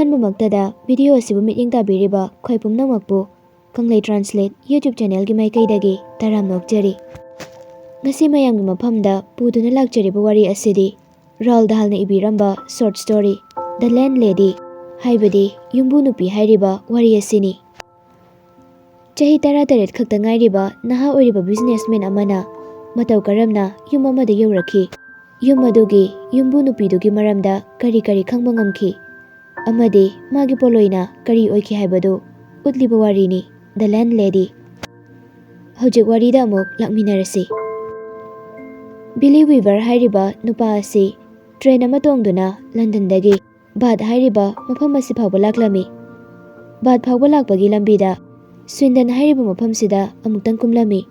ꯑꯍꯥꯟꯕꯃꯛꯇꯗ video ꯑꯁꯤꯕꯨ ꯃꯤꯠꯌꯦꯡ ꯇꯥꯕꯤꯔꯤꯕ ꯈꯣꯏ ꯄꯨꯝꯅꯃꯛꯄꯨ ꯀꯪꯂꯩ ꯇ꯭ꯔꯥꯟꯁꯂꯦꯠ ꯌꯨꯇ꯭ꯌꯨꯕ ꯆꯦꯅꯦꯜꯒꯤ ꯃꯥꯏꯀꯩꯗꯒꯤ ꯇꯔꯥꯝꯅ ꯑꯣꯛꯆꯔꯤ꯫ ꯉꯁꯤ ꯃꯌꯥꯝꯒꯤ ꯃꯐꯝꯗ ꯄꯨꯗꯨꯅ ꯂꯥꯛꯆꯔꯤꯕ ꯋꯥꯔꯤ ꯑꯁꯤꯗꯤ ꯔꯣꯑꯜꯗ ꯗꯥꯍꯜꯅ ꯏꯕꯤꯔꯝꯕ ꯁꯣꯔꯠ ꯁ꯭ꯇꯣꯔꯤ ꯗ ꯂꯦꯟꯗꯂꯦꯗꯤ ꯍꯥꯏꯕꯗꯤ ꯌꯨꯝꯕꯨ ꯅꯨꯄꯤ ꯍꯥꯏꯔꯤꯕ ꯋꯥꯔꯤ ꯑꯁꯤꯅꯤ꯫ ꯆꯍꯤ 18 ꯈꯛꯇ ꯉꯥꯏꯔꯤꯕ ꯅꯍꯥ ꯑꯣꯏꯔꯤꯕ ꯕꯤꯖꯤꯅꯦꯁꯃꯦꯟ ꯑꯃꯅ ꯃꯇꯧ ꯀꯔꯝꯅ ꯌꯨꯝ ꯑꯃꯗ ꯌꯧꯔꯛꯈꯤ, ꯌꯨꯝ ꯑꯗꯨꯒꯤ ꯌꯨꯝꯕꯨ ꯅꯨꯄꯤꯗꯨꯒꯤ ꯃꯔꯝꯗ ꯀꯔꯤ ꯀꯔꯤ ꯈꯪꯕ ꯉꯝꯈꯤ, ꯑꯃꯗꯤ ꯃꯥꯒꯤ ꯄꯣꯠꯂꯣꯏꯅ ꯀꯔꯤ ꯑꯣꯏꯈꯤ ꯍꯥꯏꯕꯗꯨ ꯎꯠꯂꯤꯕ ꯋꯥꯔꯤꯅꯤ ꯗ ꯂꯦꯟꯗꯂꯦꯗꯤ꯫ ꯍꯧꯖꯤꯛ ꯋꯥꯔꯤꯗ ꯑꯃꯨꯛ ꯂꯥꯛꯃꯤꯟꯅꯔꯁꯤ꯫ ꯕꯤꯂꯤ ꯋꯤꯚꯔ ꯍꯥꯏꯔꯤꯕ ꯅꯨꯄꯥ ꯑꯁꯤ ꯇ꯭ꯔꯦꯟ ꯑꯃ ꯇꯣꯡꯗꯨꯅ ꯂꯟꯗꯟꯗꯒꯤ ꯕꯥꯊ ꯍꯥꯏꯔꯤꯕ ꯃꯐꯝ ꯑꯁꯤ ꯐꯥꯎꯕ ꯂꯥꯛꯂꯝꯃꯤ꯫ ꯕꯥꯊ ꯐꯥꯎꯕ ꯂꯥꯛꯄꯒꯤ ꯂꯝꯕꯤꯗ ꯁ꯭ꯋꯤꯟꯗꯟ ꯍꯥꯏꯔꯤꯕ ꯃꯐꯝꯁꯤꯗ ꯑꯃꯨꯛꯇꯪ ꯀꯨꯝꯂꯝꯃꯤ꯫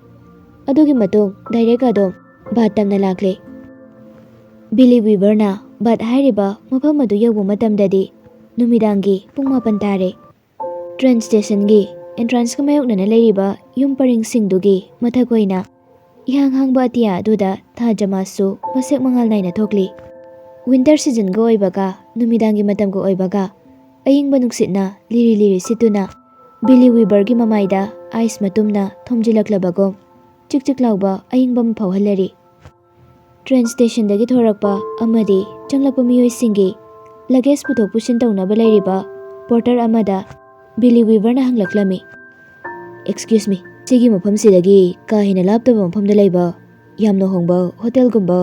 ꯑꯗꯨꯒꯤ ꯃꯇꯨꯡ ꯗꯥꯏꯔꯦꯛ ꯑꯗꯨꯝ ꯕꯥꯊ ꯇꯝꯅ ꯂꯥꯛꯂꯦ꯫ ꯕꯤꯂꯤ ꯋꯤꯚꯔꯅ ꯕꯥꯊ ꯍꯥꯏꯔꯤꯕ ꯃꯐꯝ ꯑꯗꯨ ꯌꯧꯕ ꯃꯇꯝꯗꯗꯤ ꯅꯨꯃꯤꯗꯥꯡꯒꯤ ꯄꯨꯡ 9 ꯇꯥꯔꯦ꯫ ꯇ꯭ꯔꯦꯟ ꯁ꯭ꯇꯦꯁꯟꯒꯤ ꯑꯦꯟꯇ꯭ꯔꯥꯟꯁꯀ ꯃꯥꯌꯣꯛꯅꯅ ꯂꯩꯔꯤꯕ ꯌꯨꯝ ꯄꯔꯤꯡꯁꯤꯡꯗꯨꯒꯤ ꯃꯊꯛ ꯑꯣꯏꯅ ꯏꯍꯥꯡ ꯍꯥꯡꯕ ꯑꯇꯤꯌꯥ ꯑꯗꯨꯗ ꯊꯥ ꯖꯃꯥꯁꯨ ꯃꯁꯦꯛ ꯃꯉꯥꯜ ꯅꯥꯏꯅ ꯊꯣꯛꯂꯤ꯫ ꯋꯤꯟꯇꯔ ꯁꯤꯖꯟꯒ ꯑꯣꯏꯕꯒ ꯅꯨꯃꯤꯗꯥꯡꯒꯤ ꯃꯇꯝꯒ ꯑꯣꯏꯕꯒ ꯑꯏꯪꯕ ꯅꯨꯡꯁꯤꯠꯅ ꯂꯤꯔꯤ ꯂꯤꯔꯤ ꯁꯤꯠꯇꯨꯅ ꯕꯤꯂꯤ ꯋꯤꯚꯔꯒꯤ ꯃꯃꯥꯏꯗ ꯑꯥꯏꯁ ꯃꯇꯨꯝꯅ ꯊꯣꯝꯖꯤꯜꯂꯛꯂꯕꯒꯨꯝ ꯆꯤꯛ ꯆꯤꯛ ꯂꯥꯎꯕ ꯑꯏꯪꯕ ꯑꯃ ꯐꯥꯎꯍꯜꯂꯔꯤ꯫ ꯇ꯭ꯔꯦꯟ ꯁ꯭ꯇꯦꯁꯟꯗꯒꯤ ꯊꯣꯔꯛꯄ ꯑꯃꯗꯤ ꯆꯪꯂꯛꯄ ꯃꯤꯑꯣꯏꯁꯤꯡꯒꯤ ꯂꯒꯦꯖ ꯄꯨꯊꯣꯛ ꯄꯨꯁꯤꯟ ꯇꯧꯅꯕ ꯂꯩꯔꯤꯕ ꯄꯣꯔꯇꯔ ꯑꯃꯗ ꯕꯤꯂꯤ ꯋꯤꯚꯔꯅ ꯍꯪꯂꯛꯂꯝꯃꯤ, "ꯑꯦꯛꯁꯀ꯭ꯌꯨꯁ ꯃꯤ, ꯁꯤꯒꯤ ꯃꯐꯝꯁꯤꯗꯒꯤ ꯀꯥ ꯍꯦꯟꯅ ꯂꯥꯞꯇꯕ ꯃꯐꯝꯗ ꯂꯩꯕ ꯌꯥꯝꯅ ꯍꯣꯡꯕ ꯍꯣꯇꯦꯜꯒꯨꯝꯕ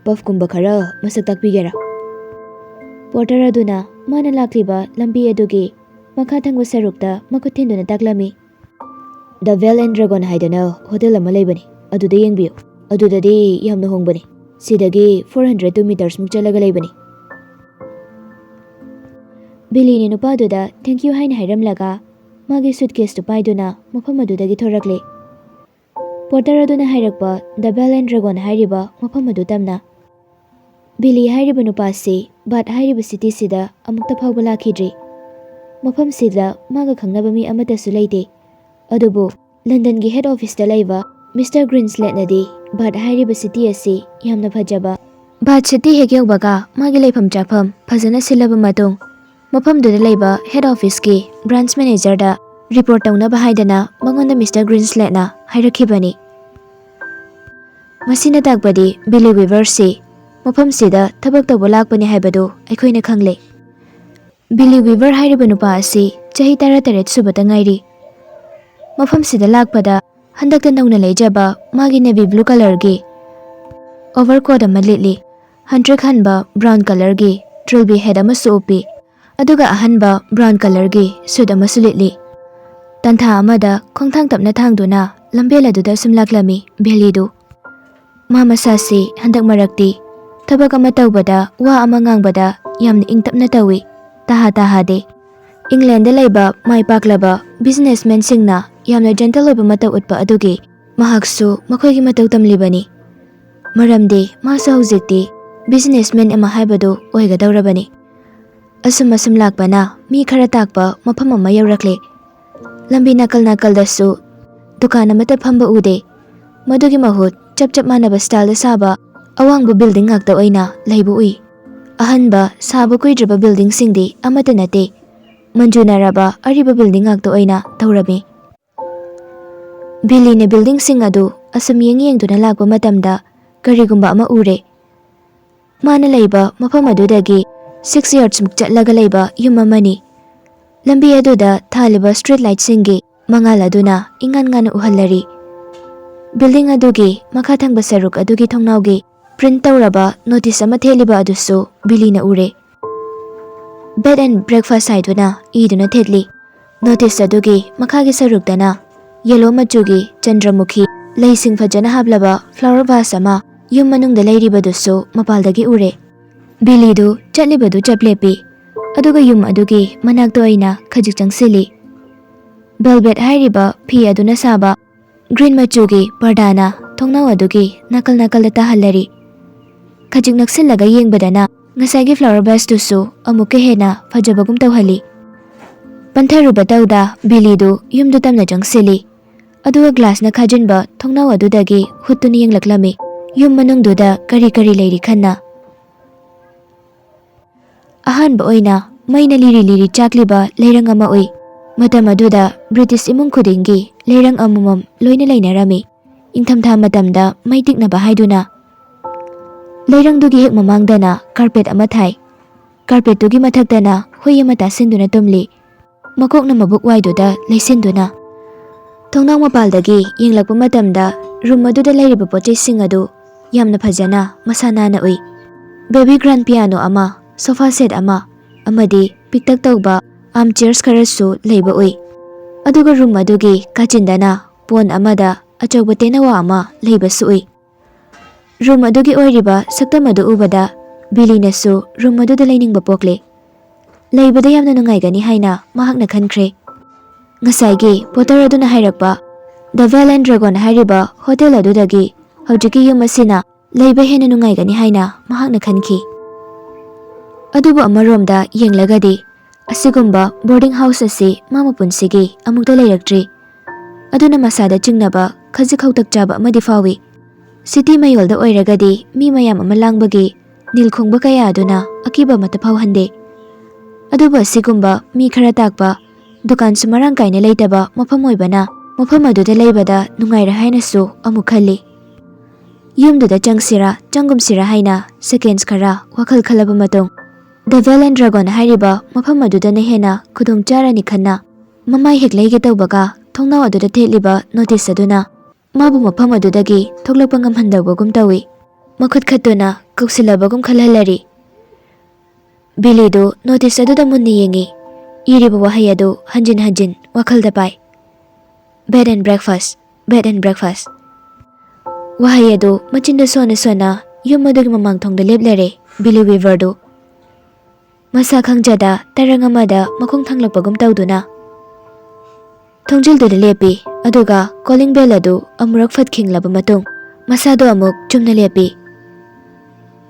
ꯄꯕꯒꯨꯝꯕ ꯈꯔ ꯃꯁꯛ ꯇꯥꯛꯄꯤꯒꯦꯔꯥ?" ꯄꯣꯔꯇꯔ ꯑꯗꯨꯅ ꯃꯥꯅ ꯂꯥꯛꯂꯤꯕ ꯂꯝꯕꯤ ꯑꯗꯨꯒꯤ ꯃꯈꯥ ꯊꯪꯕ ꯁꯔꯨꯛꯇ ꯃꯈꯨꯠ ꯊꯤꯟꯗꯨꯅ ꯇꯥꯛꯂꯝꯃꯤ꯫ "ꯗ ꯕꯦꯜ ꯑꯦꯟ ꯗ꯭ꯔꯥꯒꯟ ꯍꯥꯏꯗꯅ ꯍꯣꯇꯦꯜ ꯑꯃ ꯂꯩꯕꯅꯤ, ꯑꯗꯨꯗ ꯌꯦꯡꯕꯤꯌꯨ꯫ ꯑꯗꯨꯗꯗꯤ ꯌꯥꯝꯅ ꯍꯣꯡꯕꯅꯤ, ꯁꯤꯗꯒꯤ 402 ꯃꯤꯇꯔꯁꯃꯨꯛ ꯆꯠꯂꯒ ꯂꯩꯕꯅꯤ꯫" ꯕꯤꯂꯤꯅ ꯅꯨꯄꯥꯗꯨꯗ ꯊꯦꯡꯛꯌꯨ ꯍꯥꯏꯅ ꯍꯥꯏꯔꯝꯂꯒ ꯃꯥꯒꯤ ꯁꯨꯠꯀꯦꯁꯇꯨ ꯄꯥꯏꯗꯨꯅ ꯃꯐꯝ ꯑꯗꯨꯗꯒꯤ ꯊꯣꯔꯛꯂꯦ꯫ ꯄꯣꯔꯇꯔ ꯑꯗꯨꯅ ꯍꯥꯏꯔꯛꯄ ꯗ ꯕꯦꯜ ꯑꯦꯟ ꯗ꯭ꯔꯥꯒꯟ ꯍꯥꯏꯔꯤꯕ ꯃꯐꯝ ꯑꯗꯨ ꯇꯝꯅ ꯕꯤꯂꯤ ꯍꯥꯏꯔꯤꯕ ꯅꯨꯄꯥꯁꯤ ꯕꯥꯊ ꯍꯥꯏꯔꯤꯕ ꯁꯤꯇꯤꯁꯤꯗ ꯑꯃꯨꯛꯇ ꯐꯥꯎꯕ ꯂꯥꯛꯈꯤꯗ꯭ꯔꯤ꯫ ꯃꯐꯝꯁꯤꯗ ꯃꯥꯒ ꯈꯪꯅꯕ ꯃꯤ ꯑꯃꯠꯇꯁꯨ ꯂꯩꯇꯦ꯫ ꯑꯗꯨꯕꯨ ꯂꯟꯗꯟꯒꯤ ꯍꯦꯗ ꯑꯣꯐꯤꯁꯇ ꯂꯩꯕ ꯃꯤꯁꯇꯔ ꯒ꯭ꯔꯤꯟꯁꯂꯦꯠꯅꯗꯤ ꯕꯥꯊ ꯍꯥꯏꯔꯤꯕ ꯁꯤꯇꯤ ꯑꯁꯤ ꯌꯥꯝꯅ ꯐꯖꯕ, ꯕꯥꯊ ꯁꯤꯇꯤ ꯍꯦꯛ ꯌꯧꯕꯒ ꯃꯥꯒꯤ ꯂꯩꯐꯝ ꯆꯥꯐꯝ ꯐꯖꯅ ꯁꯤꯜꯂꯕ ꯃꯇꯨꯡ ꯃꯐꯝꯗꯨꯗ ꯂꯩꯕ ꯍꯦꯗ ꯑꯣꯐꯤꯁꯀꯤ ꯕ꯭ꯔꯥꯟꯆ ꯃꯦꯅꯦꯖꯔꯗ ꯔꯤꯄꯣꯔꯠ ꯇꯧꯅꯕ ꯍꯥꯏꯗꯅ ꯃꯉꯣꯟꯗ ꯃꯤꯁꯇꯔ ꯒ꯭ꯔꯤꯟꯁꯂꯦꯠꯅ ꯍꯥꯏꯔꯛꯈꯤꯕꯅꯤ꯫ ꯃꯁꯤꯅ ꯇꯥꯛꯄꯗꯤ ꯕꯤꯂꯤ ꯋꯤꯚꯔꯁꯤ ꯃꯐꯝꯁꯤꯗ ꯊꯕꯛ ꯇꯧꯕ ꯂꯥꯛꯄꯅꯤ ꯍꯥꯏꯕꯗꯨ ꯑꯩꯈꯣꯏꯅ ꯈꯪꯂꯦ꯫ ꯕꯤꯂꯤ ꯋꯤꯚꯔ ꯍꯥꯏꯔꯤꯕ ꯅꯨꯄꯥ ꯑꯁꯤ ꯆꯍꯤ 18 ꯁꯨꯕꯇ ꯉꯥꯏꯔꯤ꯫ ꯃꯐꯝꯁꯤꯗ ꯂꯥꯛꯄꯗ ꯍꯟꯗꯛꯇ ꯅꯧꯅ ꯂꯩꯖꯕ ꯃꯥꯒꯤ ꯅꯦꯚꯤ ꯕ꯭ꯂꯨ ꯀꯂꯔꯒꯤ ꯑꯣꯚꯔꯀꯣꯠ ꯑꯃ ꯂꯤꯠꯂꯤ, ꯍꯟꯇ꯭ꯔꯤꯛ ꯍꯟꯕ ꯕ꯭ꯔꯥꯎꯟ ꯀꯂꯔꯒꯤ ꯇ꯭ꯔꯤꯜꯕꯤ ꯍꯦꯠ ꯑꯃꯁꯨ ꯎꯞꯄꯤ, ꯑꯗꯨꯒ ꯑꯍꯟꯕ ꯕ꯭ꯔꯥꯎꯟ ꯀꯂꯔꯒꯤ ꯁꯨꯠ ꯑꯃꯁꯨ ꯂꯤꯠꯂꯤ꯫ ꯇꯟꯊꯥ ꯑꯃꯗ ꯈꯣꯡꯊꯥꯡ ꯇꯞꯅ ꯊꯥꯡꯗꯨꯅ ꯂꯝꯕꯦꯜ ꯑꯗꯨꯗ ꯁꯨꯝ ꯂꯥꯛꯂꯝꯃꯤ ꯕꯤꯂꯤꯗꯨ꯫ ꯃꯥ ꯃꯁꯥꯁꯤ ꯍꯟꯗꯛ ꯃꯔꯛꯇꯤ ꯊꯕꯛ ꯑꯃ ꯇꯧꯕꯗ ꯋꯥ ꯑꯃ ꯉꯥꯡꯕꯗ ꯌꯥꯝꯅ ꯏꯪꯇꯞꯅ ꯇꯧꯏ, ꯇꯥꯍꯥꯗꯦ꯫ ꯏꯪꯂꯦꯟꯗ ꯂꯩꯕ ꯃꯥꯏ ꯄꯥꯛꯂꯕ ꯕꯤꯖꯤꯅꯦꯁꯃꯦꯟꯁꯤꯡꯅ ꯌꯥꯝꯅ ꯖꯦꯟꯇꯜ ꯑꯣꯏꯕ ꯃꯇꯧ ꯎꯠꯄ ꯑꯗꯨꯒꯤ ꯃꯍꯥꯛꯁꯨ ꯃꯈꯣꯏꯒꯤ ꯃꯇꯧ ꯇꯝꯂꯤꯕꯅꯤ꯫ ꯃꯔꯝꯗꯤ ꯃꯥꯁꯨ ꯍꯧꯖꯤꯛꯇꯤ ꯕꯤꯖꯤꯅꯦꯁꯃꯦꯟ ꯑꯃ ꯍꯥꯏꯕꯗꯨ ꯑꯣꯏꯒꯗꯧꯔꯕꯅꯤ꯫ ꯑꯁꯨꯝ ꯂꯥꯛꯄꯅ ꯃꯤ ꯈꯔ ꯇꯥꯛꯄ ꯃꯐꯝ ꯑꯃ ꯌꯧꯔꯛꯂꯦ꯫ ꯂꯝꯕꯤ ꯅꯥꯀꯜ ꯅꯥꯀꯜꯗꯁꯨ ꯗꯨꯀꯥꯟ ꯑꯃꯠꯇ ꯐꯝꯕ ꯎꯗꯦ꯫ ꯃꯗꯨꯒꯤ ꯃꯍꯨꯠ ꯆꯞ ꯃꯥꯟꯅꯕ ꯁ꯭ꯇꯥꯏꯜꯗ ꯁꯥꯕ ꯑꯋꯥꯡꯕ ꯕꯤꯜꯗꯤꯡ ꯉꯥꯛꯇ ꯑꯣꯏꯅ ꯂꯩꯕ ꯎꯏ꯫ ꯑꯍꯟꯕ ꯁꯥꯕ ꯀꯨꯏꯗ꯭ꯔꯤꯕ ꯕꯤꯜꯗꯤꯡꯁꯤꯡꯗꯤ ꯑꯃꯠꯇ ꯅꯠꯇꯦ, ꯃꯟꯖꯨꯅꯔꯕ ꯑꯔꯤꯕ ꯕꯤꯜꯗꯤꯡ ꯉꯥꯛꯇ ꯑꯣꯏꯅ ꯇꯧꯔꯝꯃꯤ꯫ ꯕꯤꯂꯤꯅ ꯕꯤꯜꯗꯤꯡꯁꯤꯡ ꯑꯗꯨ ꯑꯁꯨꯝ ꯌꯦꯡꯗꯨꯅ ꯂꯥꯛꯄ ꯃꯇꯝꯗ ꯀꯔꯤꯒꯨꯝꯕ ꯑꯃ ꯎꯔꯦ꯫ ꯃꯥꯅ ꯂꯩꯕ ꯃꯐꯝ ꯑꯗꯨꯗꯒꯤ 6 ꯌꯥꯔꯗꯁꯃꯨꯛ ꯆꯠꯂꯒ ꯂꯩꯕ ꯌꯨꯝ ꯑꯃꯅꯤ꯫ ꯂꯝꯕꯤ ꯑꯗꯨꯗ ꯊꯥꯜꯂꯤꯕ ꯁ꯭ꯇ꯭ꯔꯤꯠ ꯂꯥꯏꯠꯁꯤꯡꯒꯤ ꯃꯉꯥꯜ ꯑꯗꯨꯅ ꯏꯉꯥꯟ ꯉꯥꯟꯅ ꯎꯍꯜꯂꯔꯤ꯫ ꯕꯤꯜꯗꯤꯡ ꯑꯗꯨꯒꯤ ꯃꯈꯥ ꯊꯪꯕ ꯁꯔꯨꯛ ꯑꯗꯨꯒꯤ ꯊꯣꯡꯅꯥꯎꯒꯤ ꯄ꯭ꯔꯤꯟꯠ ꯇꯧꯔꯕ ꯅꯣꯇꯤꯁ ꯑꯃ ꯊꯦꯠꯂꯤꯕ ꯑꯗꯨꯁꯨ ꯕꯤꯂꯤꯅ ꯎꯔꯦ꯫ ꯕꯦꯗ ꯑꯦꯟ ꯕ꯭ꯔꯦꯛꯐꯥꯁꯠ ꯍꯥꯏꯗꯨꯅ ꯏꯗꯨꯅ ꯊꯦꯠꯂꯤ꯫ ꯅꯣꯇꯤꯁ ꯑꯗꯨꯒꯤ ꯃꯈꯥꯒꯤ ꯁꯔꯨꯛꯇꯅ ꯌꯦꯜꯂꯣ ꯃꯆꯨꯒꯤ ꯆꯟꯗ꯭ꯔꯃꯨꯈꯤ ꯂꯩꯁꯤꯡ ꯐꯖꯅ ꯍꯥꯞꯂꯕ ꯐ꯭ꯂꯥꯋꯔ ꯚꯥꯁ ꯑꯃ ꯌꯨꯝ ꯃꯅꯨꯡꯗ ꯂꯩꯔꯤꯕꯗꯨꯁꯨ ꯃꯄꯥꯜꯗꯒꯤ ꯎꯔꯦ꯫ ꯕꯤꯂꯤꯗꯨ ꯆꯠꯂꯤꯕꯗꯨ ꯆꯞ ꯂꯦꯞꯄꯤ, ꯑꯗꯨꯒ ꯌꯨꯝ ꯑꯗꯨꯒꯤ ꯃꯅꯥꯛꯇ ꯑꯣꯏꯅ ꯈꯖꯤꯛ ꯆꯪꯁꯤꯜꯂꯤ꯫ ꯚꯦꯜꯚꯦꯠ ꯍꯥꯏꯔꯤꯕ ꯐꯤ ꯑꯗꯨꯅ ꯁꯥꯕ ꯒ꯭ꯔꯤꯟ ꯃꯆꯨꯒꯤ ꯄꯔꯗꯥꯅ ꯊꯣꯡꯅꯥꯎ ꯑꯗꯨꯒꯤ ꯅꯥꯀꯜ ꯅꯥꯀꯜꯗ ꯇꯥꯍꯜꯂꯔꯤ꯫ ꯈꯖꯤꯛ ꯅꯛꯁꯤꯜꯂꯒ ꯌꯦꯡꯕꯗꯅ ꯉꯁꯥꯏꯒꯤ ꯐ꯭ꯂꯥꯋꯔ ꯚꯥꯁꯇꯨꯁꯨ ꯑꯃꯨꯛꯀ ꯍꯦꯟꯅ ꯐꯖꯕꯒꯨꯝ ꯇꯧꯍꯜꯂꯤ꯫ ꯄꯟꯊꯔꯨꯕ ꯇꯧꯗ ꯕꯤꯂꯤꯗꯨ ꯌꯨꯝꯗꯨ ꯇꯞꯅ ꯆꯪꯁꯤꯜꯂꯤ, ꯑꯗꯨꯒ ꯒ꯭ꯂꯥꯁꯅ ꯈꯥꯖꯤꯟꯕ ꯊꯣꯡꯅꯥꯎ ꯑꯗꯨꯗꯒꯤ ꯍꯨꯠꯇꯨꯅ ꯌꯦꯡꯂꯛꯂꯝꯃꯤ ꯌꯨꯝ ꯃꯅꯨꯡꯗꯨꯗ ꯀꯔꯤ ꯂꯩꯔꯤ ꯈꯟꯅ꯫ ꯑꯍꯥꯟꯕ ꯑꯣꯏꯅ ꯃꯩꯅ ꯂꯤꯔꯤ ꯆꯥꯛꯂꯤꯕ ꯂꯩꯔꯪ ꯑꯃ ꯎꯏ꯫ ꯃꯇꯝ ꯑꯗꯨꯗ ꯕ꯭ꯔꯤꯇꯤꯁ ꯏꯃꯨꯡ ꯈꯨꯗꯤꯡꯒꯤ ꯂꯩꯔꯪ ꯑꯃꯃꯝ ꯂꯣꯏꯅ ꯂꯩꯅꯔꯝꯃꯤ꯫ ꯏꯪꯊꯝꯊꯥ ꯃꯇꯝꯗ ꯃꯩ ꯇꯤꯛꯅꯕ ꯍꯥꯏꯗꯨꯅ ꯂꯩꯔꯪꯗꯨꯒꯤ ꯍꯦꯛ ꯃꯃꯥꯡꯗꯅ ꯀꯥꯔꯄꯦꯠ ꯑꯃ ꯊꯥꯏ꯫ ꯀꯥꯔꯄꯦꯠꯇꯨꯒꯤ ꯃꯊꯛꯇꯅ ꯍꯨꯏ ꯑꯃ ꯇꯥꯁꯤꯟꯗꯨꯅ ꯇꯨꯝꯂꯤ, ꯃꯀꯣꯛꯅ ꯃꯕꯨꯛ ꯋꯥꯏꯗꯨꯗ ꯂꯩꯁꯤꯟꯗꯨꯅ꯫ ꯊꯣꯡꯅꯥꯎ ꯃꯄꯥꯜꯗꯒꯤ ꯌꯦꯡꯂꯛꯄ ꯃꯇꯝꯗ ꯔꯨꯝ ꯑꯗꯨꯗ ꯂꯩꯔꯤꯕ ꯄꯣꯠꯆꯩꯁꯤꯡ ꯑꯗꯨ ꯌꯥꯝꯅ ꯐꯖꯅ ꯃꯁꯥ ꯅꯥꯟꯅ ꯎꯏ꯫ ꯕꯦꯕꯤ ꯒ꯭ꯔꯥꯟꯗ ꯄꯤꯌꯥꯅꯣ ꯑꯃ, ꯁꯣꯐꯥ ꯁꯦꯠ ꯑꯃ, ꯑꯃꯗꯤ ꯄꯤꯛꯇꯛ ꯇꯧꯕ ꯑꯥꯔꯝ ꯆꯦꯌꯔꯁ ꯈꯔꯁꯨ ꯂꯩꯕ ꯎꯏ꯫ ꯑꯗꯨꯒ ꯔꯨꯝ ꯑꯗꯨꯒꯤ ꯀꯥꯆꯤꯟꯗꯅ ꯄꯣꯟ ꯑꯃꯗ ꯑꯆꯧꯕ ꯇꯦꯅꯋꯥ ꯑꯃ ꯂꯩꯕꯁꯨ ꯎꯏ꯫ ꯔꯨꯝ ꯑꯗꯨꯒꯤ ꯑꯣꯏꯔꯤꯕ ꯁꯛꯇꯝ ꯑꯗꯨ ꯎꯕꯗ ꯕꯤꯂꯤꯅꯁꯨ ꯔꯨꯝ ꯑꯗꯨꯗ ꯂꯩꯅꯤꯡꯕ ꯄꯣꯛꯂꯦ꯫ ꯂꯩꯕꯗ ꯌꯥꯝꯅ ꯅꯨꯡꯉꯥꯏꯒꯅꯤ ꯍꯥꯏꯅ ꯃꯍꯥꯛꯅ ꯈꯟꯈ꯭ꯔꯦ꯫ ꯉꯁꯥꯏꯒꯤ ꯄꯣꯇꯔ ꯑꯗꯨꯅ ꯍꯥꯏꯔꯛꯄ ꯗ ꯕꯦꯜ ꯑꯦꯟ ꯗ꯭ꯔꯥꯒꯟ ꯍꯥꯏꯔꯤꯕ ꯍꯣꯇꯦꯜ ꯑꯗꯨꯗꯒꯤ ꯍꯧꯖꯤꯛꯀꯤ ꯌꯨꯝ ꯑꯁꯤꯅ ꯂꯩꯕ ꯍꯦꯟꯅ ꯅꯨꯡꯉꯥꯏꯒꯅꯤ ꯍꯥꯏꯅ ꯃꯍꯥꯛꯅ ꯈꯟꯈꯤ꯫ ꯑꯗꯨꯕꯨ ꯑꯃꯔꯣꯝꯗ ꯌꯦꯡꯂꯒꯗꯤ ꯑꯁꯤꯒꯨꯝꯕ ꯕꯣꯔꯗꯤꯡ ꯍꯥꯎꯁ ꯑꯁꯤ ꯃꯥ ꯃꯄꯨꯟꯁꯤꯒꯤ ꯑꯃꯨꯛꯇ ꯂꯩꯔꯛꯇ꯭ꯔꯤ꯫ ꯑꯗꯨꯅ ꯃꯁꯥꯗ ꯆꯤꯡꯅꯕ ꯈꯖꯤꯛ ꯈꯧꯇꯛ ꯆꯥꯕ ꯑꯃꯗꯤ ꯐꯥꯎꯏ꯫ ꯁꯤꯇꯤ ꯃꯌꯣꯜꯗ ꯑꯣꯏꯔꯒꯗꯤ ꯃꯤ ꯃꯌꯥꯝ ꯑꯃ ꯂꯥꯡꯕꯒꯤ ꯅꯤꯜ ꯈꯣꯡꯕ ꯀꯌꯥ ꯑꯗꯨꯅ ꯑꯀꯤꯕ ꯑꯃꯠꯇ ꯐꯥꯎꯍꯟꯗꯦ꯫ ꯑꯗꯨꯕꯨ ꯑꯁꯤꯒꯨꯝꯕ ꯃꯤ ꯈꯔ ꯇꯥꯛꯄ, ꯗꯨꯀꯥꯟꯁꯨ ꯃꯔꯥꯡ ꯀꯥꯏꯅ ꯂꯩꯇꯕ ꯃꯐꯝ ꯑꯣꯏꯕꯅ ꯃꯐꯝ ꯑꯗꯨꯗ ꯂꯩꯕꯗ ꯅꯨꯡꯉꯥꯏꯔꯦ ꯍꯥꯏꯅꯁꯨ ꯑꯃꯨꯛ ꯈꯜꯂꯤ꯫ ꯌꯨꯝꯗꯨꯗ ꯆꯪꯒꯨꯝꯁꯤꯔꯥ ꯍꯥꯏꯅ ꯁꯦꯀꯦꯟꯁ ꯈꯔ ꯋꯥꯈꯜ ꯈꯜꯂꯕ ꯃꯇꯨꯡ ꯗ ꯕꯦꯜ ꯑꯦꯟ ꯗ꯭ꯔꯥꯒꯟ ꯍꯥꯏꯔꯤꯕ ꯃꯐꯝ ꯑꯗꯨꯗꯅ ꯍꯦꯟꯅ ꯈꯨꯗꯣꯡ ꯆꯥꯔꯅꯤ ꯈꯟꯅ ꯃꯃꯥꯏ ꯍꯦꯛ ꯂꯩꯒꯦ ꯇꯧꯕꯒ ꯊꯣꯡꯅꯥꯎ ꯑꯗꯨꯗ ꯊꯦꯠꯂꯤꯕ ꯅꯣꯇꯤꯁ ꯑꯗꯨꯅ ꯃꯥꯕꯨ ꯃꯐꯝ ꯑꯗꯨꯗꯒꯤ ꯊꯣꯛꯂꯛꯄ ꯉꯝꯍꯟꯗꯕꯒꯨꯝ ꯇꯧꯏ꯫ ꯃꯈꯨꯠ ꯈꯠꯇꯨꯅ ꯀꯧꯁꯤꯜꯂꯕꯒꯨꯝ ꯈꯜꯍꯜꯂꯔꯤ꯫ ꯕꯤꯂꯤꯗꯨ ꯅꯣꯇꯤꯁ ꯑꯗꯨꯗ ꯃꯨꯟꯅ ꯌꯦꯡꯉꯤ꯫ ꯏꯔꯤꯕ ꯋꯥꯍꯩ ꯑꯗꯨ ꯍꯟꯖꯤꯟ ꯍꯟꯖꯤꯟ ꯋꯥꯈꯜꯗ ꯄꯥꯏ꯫ Bed and breakfast, bed and breakfast. ꯋꯥꯍꯩ ꯑꯗꯨ ꯃꯆꯤꯟꯗ ꯁꯣꯟꯅ ꯌꯨꯝ ꯑꯗꯨꯒꯤ ꯃꯃꯥꯡꯊꯣꯡꯗ ꯂꯦꯞꯂꯔꯦ ꯕꯤꯂꯤ ꯋꯤꯚꯔꯗꯨ꯫ ꯃꯁꯥ ꯈꯪꯖꯗ ꯇꯔꯪ ꯑꯃꯗ ꯃꯈꯣꯡ ꯊꯥꯡꯂꯛꯄꯒꯨꯝ ꯇꯧꯗꯨꯅ ꯊꯣꯡꯖꯤꯜꯗꯨꯗ ꯂꯦꯞꯄꯤ꯫ ꯑꯗꯨꯒ ꯀꯣꯂꯤꯡ ꯕꯦꯜ ꯑꯗꯨ ꯑꯃꯨꯔꯛ ꯐꯠ ꯈꯤꯡꯂꯕ ꯃꯇꯨꯡ ꯃꯁꯥꯗꯨ ꯑꯃꯨꯛ ꯆꯨꯝꯅ ꯂꯦꯞꯄꯤ꯫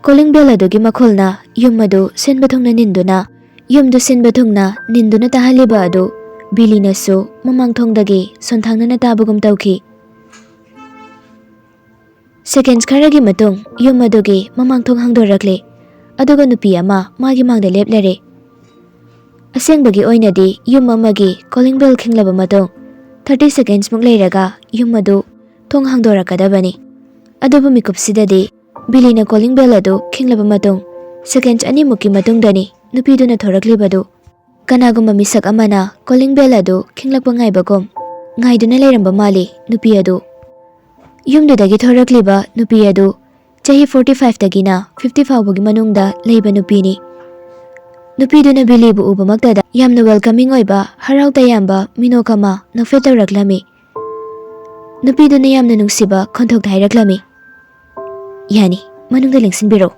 ꯀꯣꯂꯤꯡ ꯕꯦꯜ ꯑꯗꯨꯒꯤ ꯃꯈꯣꯜꯅ ꯌꯨꯝ ꯑꯗꯨ ꯁꯤꯟꯕ ꯊꯨꯡꯅ ꯅꯤꯟꯗꯨꯅ, ꯌꯨꯝꯗꯨ ꯁꯤꯟꯕ ꯊꯨꯡꯅ ꯅꯤꯟꯗꯨꯅ ꯇꯥꯍꯜꯂꯤꯕ ꯑꯗꯨ ꯕꯤꯂꯤꯅꯁꯨ ꯃꯃꯥꯡꯊꯣꯡꯗꯒꯤ ꯁꯣꯟꯊꯥꯡꯅꯅ ꯇꯥꯕꯒꯨꯝ ꯇꯧꯈꯤ꯫ ꯁꯦꯀꯦꯟꯁ ꯈꯔꯒꯤ ꯃꯇꯨꯡ ꯌꯨꯝ ꯑꯗꯨꯒꯤ ꯃꯃꯥꯡꯊꯣꯡ ꯍꯥꯡꯗꯣꯔꯛꯂꯦ, ꯑꯗꯨꯒ ꯅꯨꯄꯤ ꯑꯃ ꯃꯥꯒꯤ ꯃꯥꯡꯗ ꯂꯦꯞꯂꯔꯦ꯫ ꯑꯁꯦꯡꯕꯒꯤ ꯑꯣꯏꯅꯗꯤ ꯌꯨꯝ ꯑꯃꯒꯤ ꯀꯣꯂꯤꯡ ꯕꯦꯜ ꯈꯤꯡꯂꯕ ꯃꯇꯨꯡ 30 ꯁꯦꯀꯦꯟꯁꯃꯨꯛ ꯂꯩꯔꯒ ꯌꯨꯝ ꯑꯗꯨ ꯊꯣꯡ ꯍꯥꯡꯗꯣꯔꯛꯀꯗꯕꯅꯤ꯫ ꯑꯗꯨꯕꯨ ꯃꯤꯀꯨꯞꯁꯤꯗꯗꯤ ꯕꯤꯂꯤꯅ ꯀꯣꯂꯤꯡ ꯕꯦꯜ ꯑꯗꯨ ꯈꯤꯡꯂꯕ ꯃꯇꯨꯡ ꯁꯦꯀꯦꯟꯁ 2ꯃꯨꯛꯀꯤ ꯃꯇꯨꯡꯗꯅꯤ ꯅꯨꯄꯤꯗꯨꯅ ꯊꯣꯔꯛꯂꯤꯕꯗꯨ꯫ ꯀꯅꯥꯒꯨꯝꯕ ꯃꯤꯁꯛ ꯑꯃꯅ ꯀꯣꯂꯤꯡ ꯕꯦꯜ ꯑꯗꯨ ꯈꯤꯡꯂꯛꯄ ꯉꯥꯏꯕꯒꯨꯝ ꯉꯥꯏꯗꯨꯅ ꯂꯩꯔꯝꯕ ꯃꯥꯜꯂꯤ ꯅꯨꯄꯤ ꯑꯗꯨ꯫ ꯌꯨꯝꯗꯨꯗꯒꯤ ꯊꯣꯔꯛꯂꯤꯕ ꯅꯨꯄꯤ ꯑꯗꯨ ꯆꯍꯤ 45ꯇꯒꯤꯅ 50 ꯐꯥꯎꯕꯒꯤ ꯃꯅꯨꯡꯗ ꯂꯩꯕ ꯅꯨꯄꯤꯅꯤ꯫ ꯅꯨꯄꯤꯗꯨꯅ ꯕꯤꯂꯤꯕꯨ ꯎꯕꯃꯛꯇꯗ ꯌꯥꯝꯅ ꯋꯦꯜꯀꯃꯤꯡ ꯑꯣꯏꯕ ꯍꯔꯥꯎ ꯇꯌꯥꯝꯕ ꯃꯤꯅꯣꯛ ꯑꯃ ꯅꯣꯛꯐꯦꯠ ꯇꯧꯔꯛꯂꯝꯃꯤ꯫ ꯅꯨꯄꯤꯗꯨꯅ ꯌꯥꯝꯅ ꯅꯨꯡꯁꯤꯕ ꯈꯣꯟꯊꯣꯛꯇ ꯍꯥꯏꯔꯛꯂꯝꯃꯤ, "ꯌꯥꯅꯤ, ꯃꯅꯨꯡꯗ ꯂꯦꯡꯁꯤꯟꯕꯤꯔꯛꯎ"꯫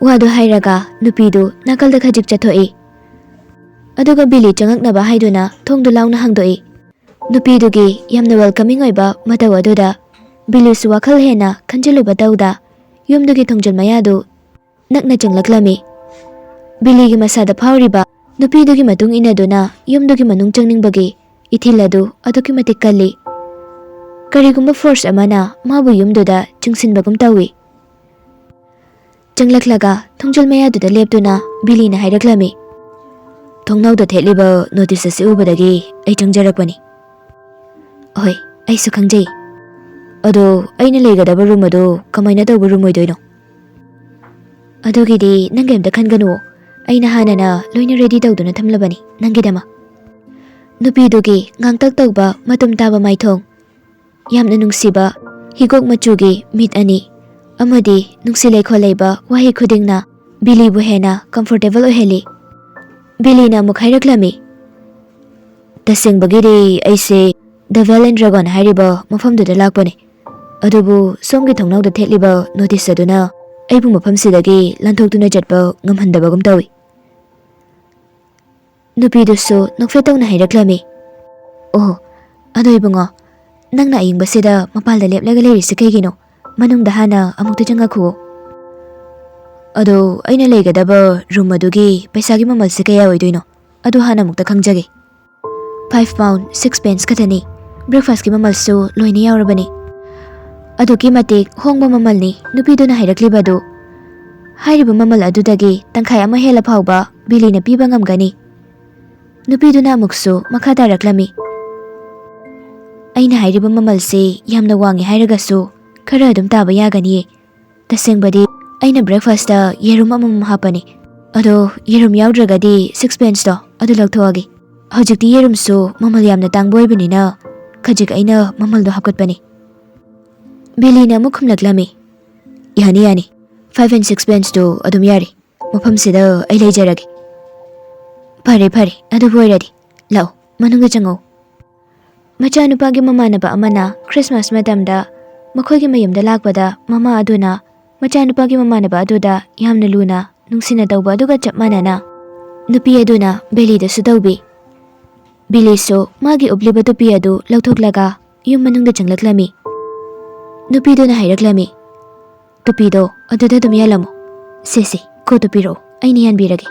ꯋꯥꯗꯨ ꯍꯥꯏꯔꯒ ꯅꯨꯄꯤꯗꯨ ꯅꯥꯀꯜꯗ ꯈꯖꯤꯛ ꯆꯠꯊꯣꯛꯏ꯫ ꯑꯗꯨꯒ ꯕꯤꯂꯤ ꯆꯪꯉꯛꯅꯕ ꯍꯥꯏꯗꯨꯅ ꯊꯣꯡꯗꯨ ꯂꯥꯎꯅ ꯍꯥꯡꯗꯣꯛꯏ꯫ ꯅꯨꯄꯤꯗꯨꯒꯤ ꯌꯥꯝꯅ ꯋꯦꯜꯀꯃꯤꯡ ꯑꯣꯏꯕ ꯃꯇꯧ ꯑꯗꯨꯗ ꯕꯤꯂꯤꯁꯨ ꯋꯥꯈꯜ ꯍꯦꯟꯅ ꯈꯟꯖꯤꯜꯂꯨꯕ ꯇꯧꯗ ꯌꯨꯝꯗꯨꯒꯤ ꯊꯣꯡꯖꯤꯜ ꯃꯌꯥꯗꯨ ꯅꯛꯅ ꯆꯪꯂꯛꯂꯝꯃꯤ꯫ ꯕꯤꯂꯤꯒꯤ ꯃꯁꯥꯗ ꯐꯥꯎꯔꯤꯕ ꯅꯨꯄꯤꯗꯨꯒꯤ ꯃꯇꯨꯡ ꯏꯟꯅꯗꯨꯅ ꯌꯨꯝꯗꯨꯒꯤ ꯃꯅꯨꯡ ꯆꯪꯅꯤꯡꯕꯒꯤ ꯏꯊꯤꯜ ꯑꯗꯨ ꯑꯗꯨꯛꯀꯤ ꯃꯇꯤꯛ ꯀꯜꯂꯤ꯫ ꯀꯔꯤꯒꯨꯝꯕ ꯐꯣꯔꯁ ꯑꯃꯅ ꯃꯥꯕꯨ ꯌꯨꯝꯗꯨꯗ ꯆꯤꯡꯁꯤꯟꯕꯒꯨꯝ ꯇꯧꯏ꯫ ꯆꯪꯂꯛꯂꯒ ꯊꯣꯡꯖꯤꯜ ꯃꯌꯥꯗꯨꯗ ꯂꯦꯞꯇꯨꯅ ꯕꯤꯂꯤꯅ ꯍꯥꯏꯔꯛꯂꯝꯃꯤ, "ꯊꯣꯡꯅꯥꯎꯗ ꯊꯦꯠꯂꯤꯕ ꯅꯣꯇꯤꯁ ꯑꯁꯤ ꯎꯕꯗꯒꯤ ꯑꯩ ꯆꯪꯖꯔꯛꯄꯅꯤ"꯫ "ꯍꯣꯏ, ꯑꯩꯁꯨ ꯈꯪꯖꯩ꯫ ꯑꯗꯣ ꯑꯩꯅ ꯂꯩꯒꯗꯕ ꯔꯨꯝ ꯑꯗꯨ ꯀꯃꯥꯏꯅ ꯇꯧꯕ ꯔꯨꯝ ꯑꯣꯏꯗꯣꯏꯅꯣ?" "ꯑꯗꯨꯒꯤꯗꯤ ꯅꯪ ꯀꯩꯝꯇ ꯈꯟꯒꯅꯨ, ꯑꯩꯅ ꯍꯥꯟꯅꯅ ꯂꯣꯏꯅ ꯔꯦꯗꯤ ꯇꯧꯗꯨꯅ ꯊꯝꯂꯕꯅꯤ ꯅꯪꯒꯤꯗꯃꯛ"꯫ ꯅꯨꯄꯤꯗꯨꯒꯤ ꯉꯥꯡꯇꯛ ꯇꯧꯕ ꯃꯇꯨꯝ ꯇꯥꯕ ꯃꯥꯏꯊꯣꯡ, ꯌꯥꯝꯅ ꯅꯨꯡꯁꯤꯕ ꯍꯤꯒꯣꯛ ꯃꯆꯨꯒꯤ ꯃꯤꯠ ꯑꯅꯤ, ꯑꯃꯗꯤ ꯅꯨꯡꯁꯤ ꯂꯩꯈꯣꯜ ꯂꯩꯕ ꯋꯥꯍꯩ ꯈꯨꯗꯤꯡꯅ ꯕꯤꯂꯤꯕꯨ ꯍꯦꯟꯅ ꯀꯝꯐꯣꯔꯇꯦꯕꯜ ꯑꯣꯏꯍꯜꯂꯤ꯫ ꯕꯤꯂꯤꯅ ꯑꯃꯨꯛ ꯍꯥꯏꯔꯛꯂꯝꯃꯤ, "ꯇꯁꯦꯡꯕꯒꯤꯗꯤ ꯑꯩꯁꯦ ꯗ ꯕꯦꯜ ꯑꯦꯟ ꯗ꯭ꯔꯥꯒꯟ ꯍꯥꯏꯔꯤꯕ ꯃꯐꯝꯗꯨꯗ ꯂꯥꯛꯄꯅꯤ, ꯑꯗꯨꯕꯨ ꯁꯣꯝꯒꯤ ꯊꯣꯡꯅꯥꯎꯗ ꯊꯦꯠꯂꯤꯕ ꯅꯣꯇꯤꯁ ꯑꯗꯨꯅ ꯑꯩꯕꯨ ꯃꯐꯝꯁꯤꯗꯒꯤ ꯂꯥꯟꯊꯣꯛꯇꯨꯅ ꯆꯠꯄ ꯉꯝꯍꯟꯗꯕꯒꯨm ꯇꯧꯏ"꯫ ꯅꯨꯄꯤꯗꯨꯁꯨ ꯅꯣꯛꯐꯦꯠ ꯇꯧꯅ ꯍꯥꯏꯔꯛꯂꯝꯃꯤ, "ꯑꯣꯍ, ꯑꯗꯣ ꯏꯕꯨꯡꯉꯣ, ꯅꯪꯅ ꯑꯏꯪꯕꯁꯤꯗ ꯃꯄꯥꯟꯗ ꯂꯦꯞꯂꯒ ꯂꯩꯔꯤꯁꯤ ꯀꯩꯒꯤꯅꯣ? ꯃꯅꯨꯡꯗ ꯍꯥꯟꯅ ꯑꯃꯨꯛꯇ ꯆꯪꯉꯛꯈꯨꯑꯣ"꯫ "ꯑꯗꯣ ꯑꯩꯅ ꯂꯩꯒꯗꯕ ꯔꯨꯝ ꯑꯗꯨꯒꯤ ꯄꯩꯁꯥꯒꯤ ꯃꯃꯜꯁꯤ ꯀꯌꯥ ꯑꯣꯏꯗꯣꯏꯅꯣ? ꯑꯗꯨ ꯍꯥꯟꯅ ꯑꯃꯨꯛꯇ ꯈꯪꯖꯒꯦ"꯫ £5.6 ꯈꯛꯇꯅꯤ, ꯕ꯭ꯔꯦꯛꯐꯥꯁꯠꯀꯤ ꯃꯃꯜꯁꯨ ꯂꯣꯏꯅ ꯌꯥꯎꯔꯕꯅꯤ"꯫ "ꯑꯗꯨꯛꯀꯤ ꯃꯇꯤꯛ ꯍꯣꯡꯕ ꯃꯃꯜꯅꯤ ꯅꯨꯄꯤꯗꯨꯅ ꯍꯥꯏꯔꯛꯂꯤꯕꯗꯨ"꯫ ꯍꯥꯏꯔꯤꯕ ꯃꯃꯜ ꯑꯗꯨꯗꯒꯤ ꯇꯪꯈꯥꯏ ꯑꯃ ꯍꯦꯜꯂ ꯐꯥꯎꯕ ꯕꯤꯂꯤꯅ ꯄꯤꯕ ꯉꯝꯒꯅꯤ꯫ ꯅꯨꯄꯤꯗꯨꯅ ꯑꯃꯨꯛꯁꯨ ꯃꯈꯥ ꯇꯥꯔꯛꯂꯝꯃꯤ, ꯑꯩꯅ ꯍꯥꯏꯔꯤꯕ ꯃꯃꯜꯁꯤ ꯌꯥꯝꯅ ꯋꯥꯡꯉꯦ ꯍꯥꯏꯔꯒꯁꯨ ꯈꯔ ꯑꯗꯨꯝ ꯇꯥꯕ ꯌꯥꯒꯅꯤꯌꯦ꯫ ꯇꯁꯦꯡꯕꯗꯤ ꯑꯩꯅ ꯕ꯭ꯔꯦꯛꯐꯥꯁꯇ ꯌꯦꯔꯨꯝ ꯑꯃꯃꯝ ꯍꯥꯞꯄꯅꯤ, ꯑꯗꯣ ꯌꯦꯔꯨꯝ ꯌꯥꯎꯗ꯭ꯔꯒꯗꯤ 6 ꯄꯦꯟꯁꯇꯣ ꯑꯗꯨ ꯂꯧꯊꯣꯛꯑꯒꯦ꯫ ꯍꯧꯖꯤꯛꯇꯤ ꯌꯦꯔꯨꯝꯁꯨ ꯃꯃꯜ ꯌꯥꯝꯅ ꯇꯥꯡꯕ ꯑꯣꯏꯕꯅꯤꯅ ꯈꯖꯤꯛ ꯑꯩꯅ ꯃꯃꯜꯗꯣ ꯍꯥꯞꯀꯠꯄꯅꯤ꯫ ꯕꯤꯂꯤꯅ ꯑꯃꯨꯛ ꯈꯨꯝꯂꯛꯂꯝꯃꯤ, ꯌꯥꯅꯤ ꯌꯥꯅꯤ, 5 and 6 ꯄꯦꯟꯁꯇꯨ ꯑꯗꯨꯝ ꯌꯥꯔꯤ, ꯃꯐꯝꯁꯤꯗ ꯑꯩ ꯂꯩꯖꯔꯒꯦ꯫ ꯐꯔꯦ ꯐꯔꯦ, ꯑꯗꯨꯕꯨ ꯑꯣꯏꯔꯗꯤ ꯂꯥꯛꯑꯣ ꯃꯅꯨꯡꯗ ꯆꯪꯉꯛꯎ꯫ ꯃꯆꯥꯅꯨꯄꯥꯒꯤ ꯃꯃꯥꯟꯅꯕ ꯑꯃꯅ ꯈ꯭ꯔꯤꯁꯃꯥꯁ ꯃꯇꯝꯗ ꯃꯈꯣꯏꯒꯤ ꯃꯌꯨꯝꯗ ꯂꯥꯛꯄꯗ ꯃꯃꯥ ꯑꯗꯨꯅ ꯃꯆꯥꯅꯨꯄꯥꯒꯤ ꯃꯃꯥꯟꯅꯕ ꯑꯗꯨꯗ ꯌꯥꯝꯅ ꯂꯨꯅ ꯅꯨꯡꯁꯤꯅ ꯇꯧꯕ ꯑꯗꯨꯒ ꯆꯞ ꯃꯥꯟꯅꯅ ꯅꯨꯄꯤ ꯑꯗꯨꯅ ꯕꯤꯂꯤꯗꯁꯨ ꯇꯧꯕꯤ꯫ ꯕꯤꯂꯤꯁꯨ ꯃꯥꯒꯤ ꯎꯞꯂꯤꯕ ꯇꯨꯄꯤ ꯑꯗꯨ ꯂꯧꯊꯣꯛꯂꯒ ꯌꯨꯝ ꯃꯅꯨꯡꯗ ꯆꯪꯂꯛꯂꯝꯃꯤ꯫ ꯅꯨꯄꯤꯗꯨꯅ ꯍꯥꯏꯔꯛꯂꯝꯃꯤ, ꯇꯨꯄꯤꯗꯣ ꯑꯗꯨꯗ ꯑꯗꯨꯝ ꯌꯥꯜꯂꯝꯃꯣ, ꯁꯤ ꯀꯣꯠꯇꯨ ꯄꯤꯔꯛꯑꯣ, ꯑꯩꯅ ꯌꯥꯟꯕꯤꯔꯒꯦ꯫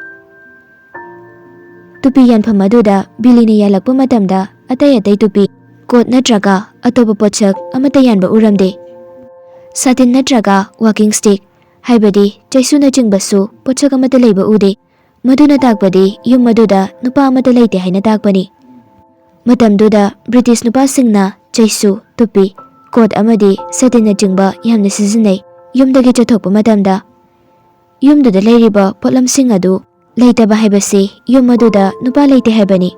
ꯇꯨꯄꯤ ꯌꯥꯟꯐꯝ ꯑꯗꯨꯗ ꯕꯤꯂꯤꯅ ꯌꯥꯜꯂꯛꯄ ꯃꯇꯝꯗ ꯑꯇꯩ ꯇꯨꯄꯤ, ꯀꯣꯠ ꯅꯠꯇ꯭ꯔꯒ ꯑꯇꯣꯞꯄ ꯄꯣꯠꯁꯛ ꯑꯃꯠꯇ ꯌꯥꯟꯕ ꯎꯔꯝꯗꯦ꯫ ꯁꯥꯇꯤꯟ ꯅꯠꯇ꯭ꯔꯒ ꯋꯥꯀꯤꯡ ꯁ꯭ꯇꯤꯛ ꯍꯥꯏꯕꯗꯤ ꯆꯩꯁꯨꯅꯆꯤꯡꯕꯁꯨ ꯄꯣꯠꯁꯛ ꯑꯃꯠꯇ ꯂꯩꯕ ꯎꯗꯦ꯫ ꯃꯗꯨꯅ ꯇꯥꯛꯄꯗꯤ ꯌꯨꯝ ꯑꯗꯨꯗ ꯅꯨꯄꯥ ꯑꯃꯠꯇ ꯂꯩꯇꯦ ꯍꯥꯏꯅ ꯇꯥꯛꯄꯅꯤ꯫ ꯃꯇꯝꯗꯨꯗ ꯕ꯭ꯔꯤꯇꯤꯁ ꯅꯨꯄꯥꯁꯤꯡꯅ ꯆꯩꯁꯨ, ꯇꯨꯄꯤ, ꯀꯣꯠ ꯑꯃꯗꯤ ꯁꯥꯇꯤꯟꯅꯆꯤꯡꯕ ꯌꯥꯝꯅ ꯁꯤꯖꯤꯟꯅꯩ ꯌꯨꯝꯗꯒꯤ ꯆꯠꯊꯣꯛꯄ ꯃꯇꯝꯗ꯫ ꯌꯨꯝꯗꯨꯗ ꯂꯩꯔꯤꯕ ꯄꯣꯠꯂꯝꯁꯤꯡ ꯑꯗꯨ ꯂꯩꯇꯕ ꯍꯥꯏꯕꯁꯤ ꯌꯨꯝ ꯑꯗꯨꯗ ꯅꯨꯄꯥ ꯂꯩꯇꯦ ꯍꯥꯏꯕꯅꯤ꯫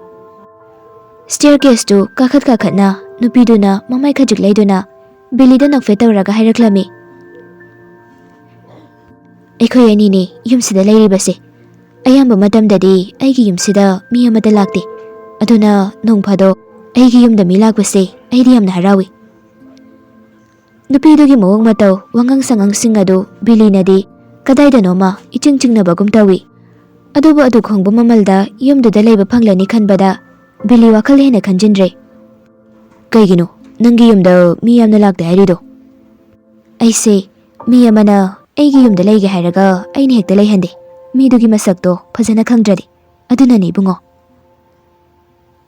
ꯁ꯭ꯇꯦꯌꯔꯀꯦꯁꯇꯨ ꯀꯥꯈꯠꯅ ꯅꯨꯄꯤꯗꯨꯅ ꯃꯃꯥꯏ ꯈꯖꯤꯛ ꯂꯩꯗꯨꯅ ꯕꯤꯂꯤꯗ ꯅꯣꯛꯐꯦꯠ ꯇꯧꯔꯒ ꯍꯥꯏꯔꯛꯂꯝꯃꯤ, ꯑꯩꯈꯣꯏ ꯑꯅꯤꯅꯤ ꯌꯨꯝꯁꯤꯗ ꯂꯩꯔꯤꯕꯁꯦ꯫ ꯑꯌꯥꯝꯕ ꯃꯇꯝꯗꯗꯤ ꯑꯩꯒꯤ ꯌꯨꯝꯁꯤꯗ ꯃꯤ ꯑꯃꯠꯇ ꯂꯥꯛꯇꯦ, ꯑꯗꯨꯅ ꯅꯣꯡ ꯐꯥꯗꯣꯛ ꯑꯩꯒꯤ ꯌꯨꯝꯗ ꯃꯤ ꯂꯥꯛꯄꯁꯦ ꯑꯩꯗꯤ ꯌꯥꯝꯅ ꯍꯔꯥꯎꯏ꯫ ꯅꯨꯄꯤꯗꯨꯒꯤ ꯃꯑꯣꯡ ꯃꯇꯧ ꯋꯥꯉꯥꯡ ꯁꯉꯥꯡꯁꯤꯡ ꯑꯗꯨ ꯕꯤꯂꯤꯅꯗꯤ ꯀꯗꯥꯏꯗꯅꯣꯃ ꯏꯆꯤꯡ ꯆꯤꯡꯅꯕꯒꯨꯝ ꯇꯧꯏ꯫ ꯑꯗꯨꯕꯨ ꯑꯗꯨ ꯈꯣꯡꯕ ꯃꯃꯜꯗ ꯌꯨꯝꯗꯨꯗ ꯂꯩꯕ ꯐꯪꯂꯅꯤ ꯈꯟꯕꯗ ꯕꯤꯂꯤ ꯋꯥꯈꯜ ꯍꯦꯟꯅ ꯈꯟꯖꯤꯟꯗ꯭ꯔꯦ꯫ ꯀꯩꯒꯤꯅꯣ ꯅꯪꯒꯤ ꯌꯨꯝꯗ ꯃꯤ ꯌꯥꯝꯅ ꯂꯥꯛꯇꯦ ꯍꯥꯏꯔꯤꯗꯣ? ꯑꯩꯁꯦ ꯃꯤ ꯑꯃꯅ ꯑꯩꯒꯤ ꯌꯨꯝꯗ ꯂꯩꯒꯦ ꯍꯥꯏꯔꯒ ꯑꯩꯅ ꯍꯦꯛꯇ ꯂꯩꯍꯟꯗꯦ, ꯃꯤꯗꯨꯒꯤ ꯃꯁꯛꯇꯣ ꯐꯖꯅ ꯈꯪꯗ꯭ꯔꯗꯤ, ꯑꯗꯨꯅꯅꯤ ꯏꯕꯨꯡꯉꯣ꯫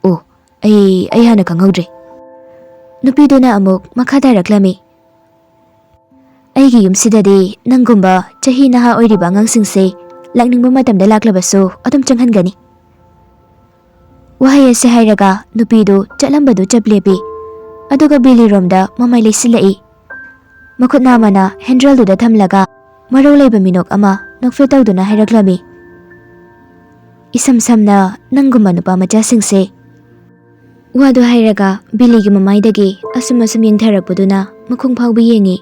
ꯑꯣ, ꯑꯩ ꯍꯥꯟꯅ ꯈꯪꯍꯧꯗ꯭ꯔꯦ꯫ ꯅꯨꯄꯤꯗꯨꯅ ꯑꯃꯨꯛ ꯃꯈꯥ ꯇꯥꯔꯛꯂꯝꯃꯤ, ꯑꯩꯒꯤ ꯌꯨꯝꯁꯤꯗꯗꯤ ꯅꯪꯒꯨꯝꯕ ꯆꯍꯤ ꯅꯍꯥ ꯑꯣꯏꯔꯤꯕ ꯑꯉꯥꯡꯁꯤꯡꯁꯦ ꯂꯥꯛꯅꯤꯡꯕ ꯃꯇꯝꯗ ꯂꯥꯛꯂꯕꯁꯨ ꯑꯗꯨꯝ ꯆꯪꯍꯟꯒꯅꯤ꯫ ꯋꯥꯍꯩ ꯑꯁꯤ ꯍꯥꯏꯔꯒ ꯅꯨꯄꯤꯗꯨ ꯆꯠꯂꯝꯕꯗꯨ ꯆꯞ ꯂꯦꯞꯄꯤ, ꯑꯗꯨꯒ ꯕꯤꯂꯤꯔꯣꯝꯗ ꯃꯃꯥꯏ ꯂꯩꯁꯤꯜꯂꯛꯏ꯫ ꯃꯈꯨꯠ ꯑꯃꯅ ꯍꯦꯟꯗ꯭ꯔꯦꯜꯗꯨꯗ ꯊꯝꯂꯒ ꯃꯔꯧ ꯂꯩꯕ ꯃꯤꯅꯣꯛ ꯑꯃ ꯅꯣꯛꯐꯦꯠ ꯇꯧꯗꯨꯅ ꯍꯥꯏꯔꯛꯂꯝꯃꯤ, ꯏꯁꯝ ꯁꯝꯅ ꯅꯪꯒꯨꯝꯕ ꯅꯨꯄꯥ ꯃꯆꯥꯁꯤꯡꯁꯦ꯫ ꯋꯥꯗꯨ ꯍꯥꯏꯔꯒ ꯕꯤꯂꯤꯒꯤ ꯃꯃꯥꯏꯗꯒꯤ ꯑꯁꯨꯝ ꯌꯦꯡꯊꯔꯛꯄꯗꯨꯅ ꯃꯈꯣꯡ ꯐꯥꯎꯕ ꯌꯦꯡꯉꯤ,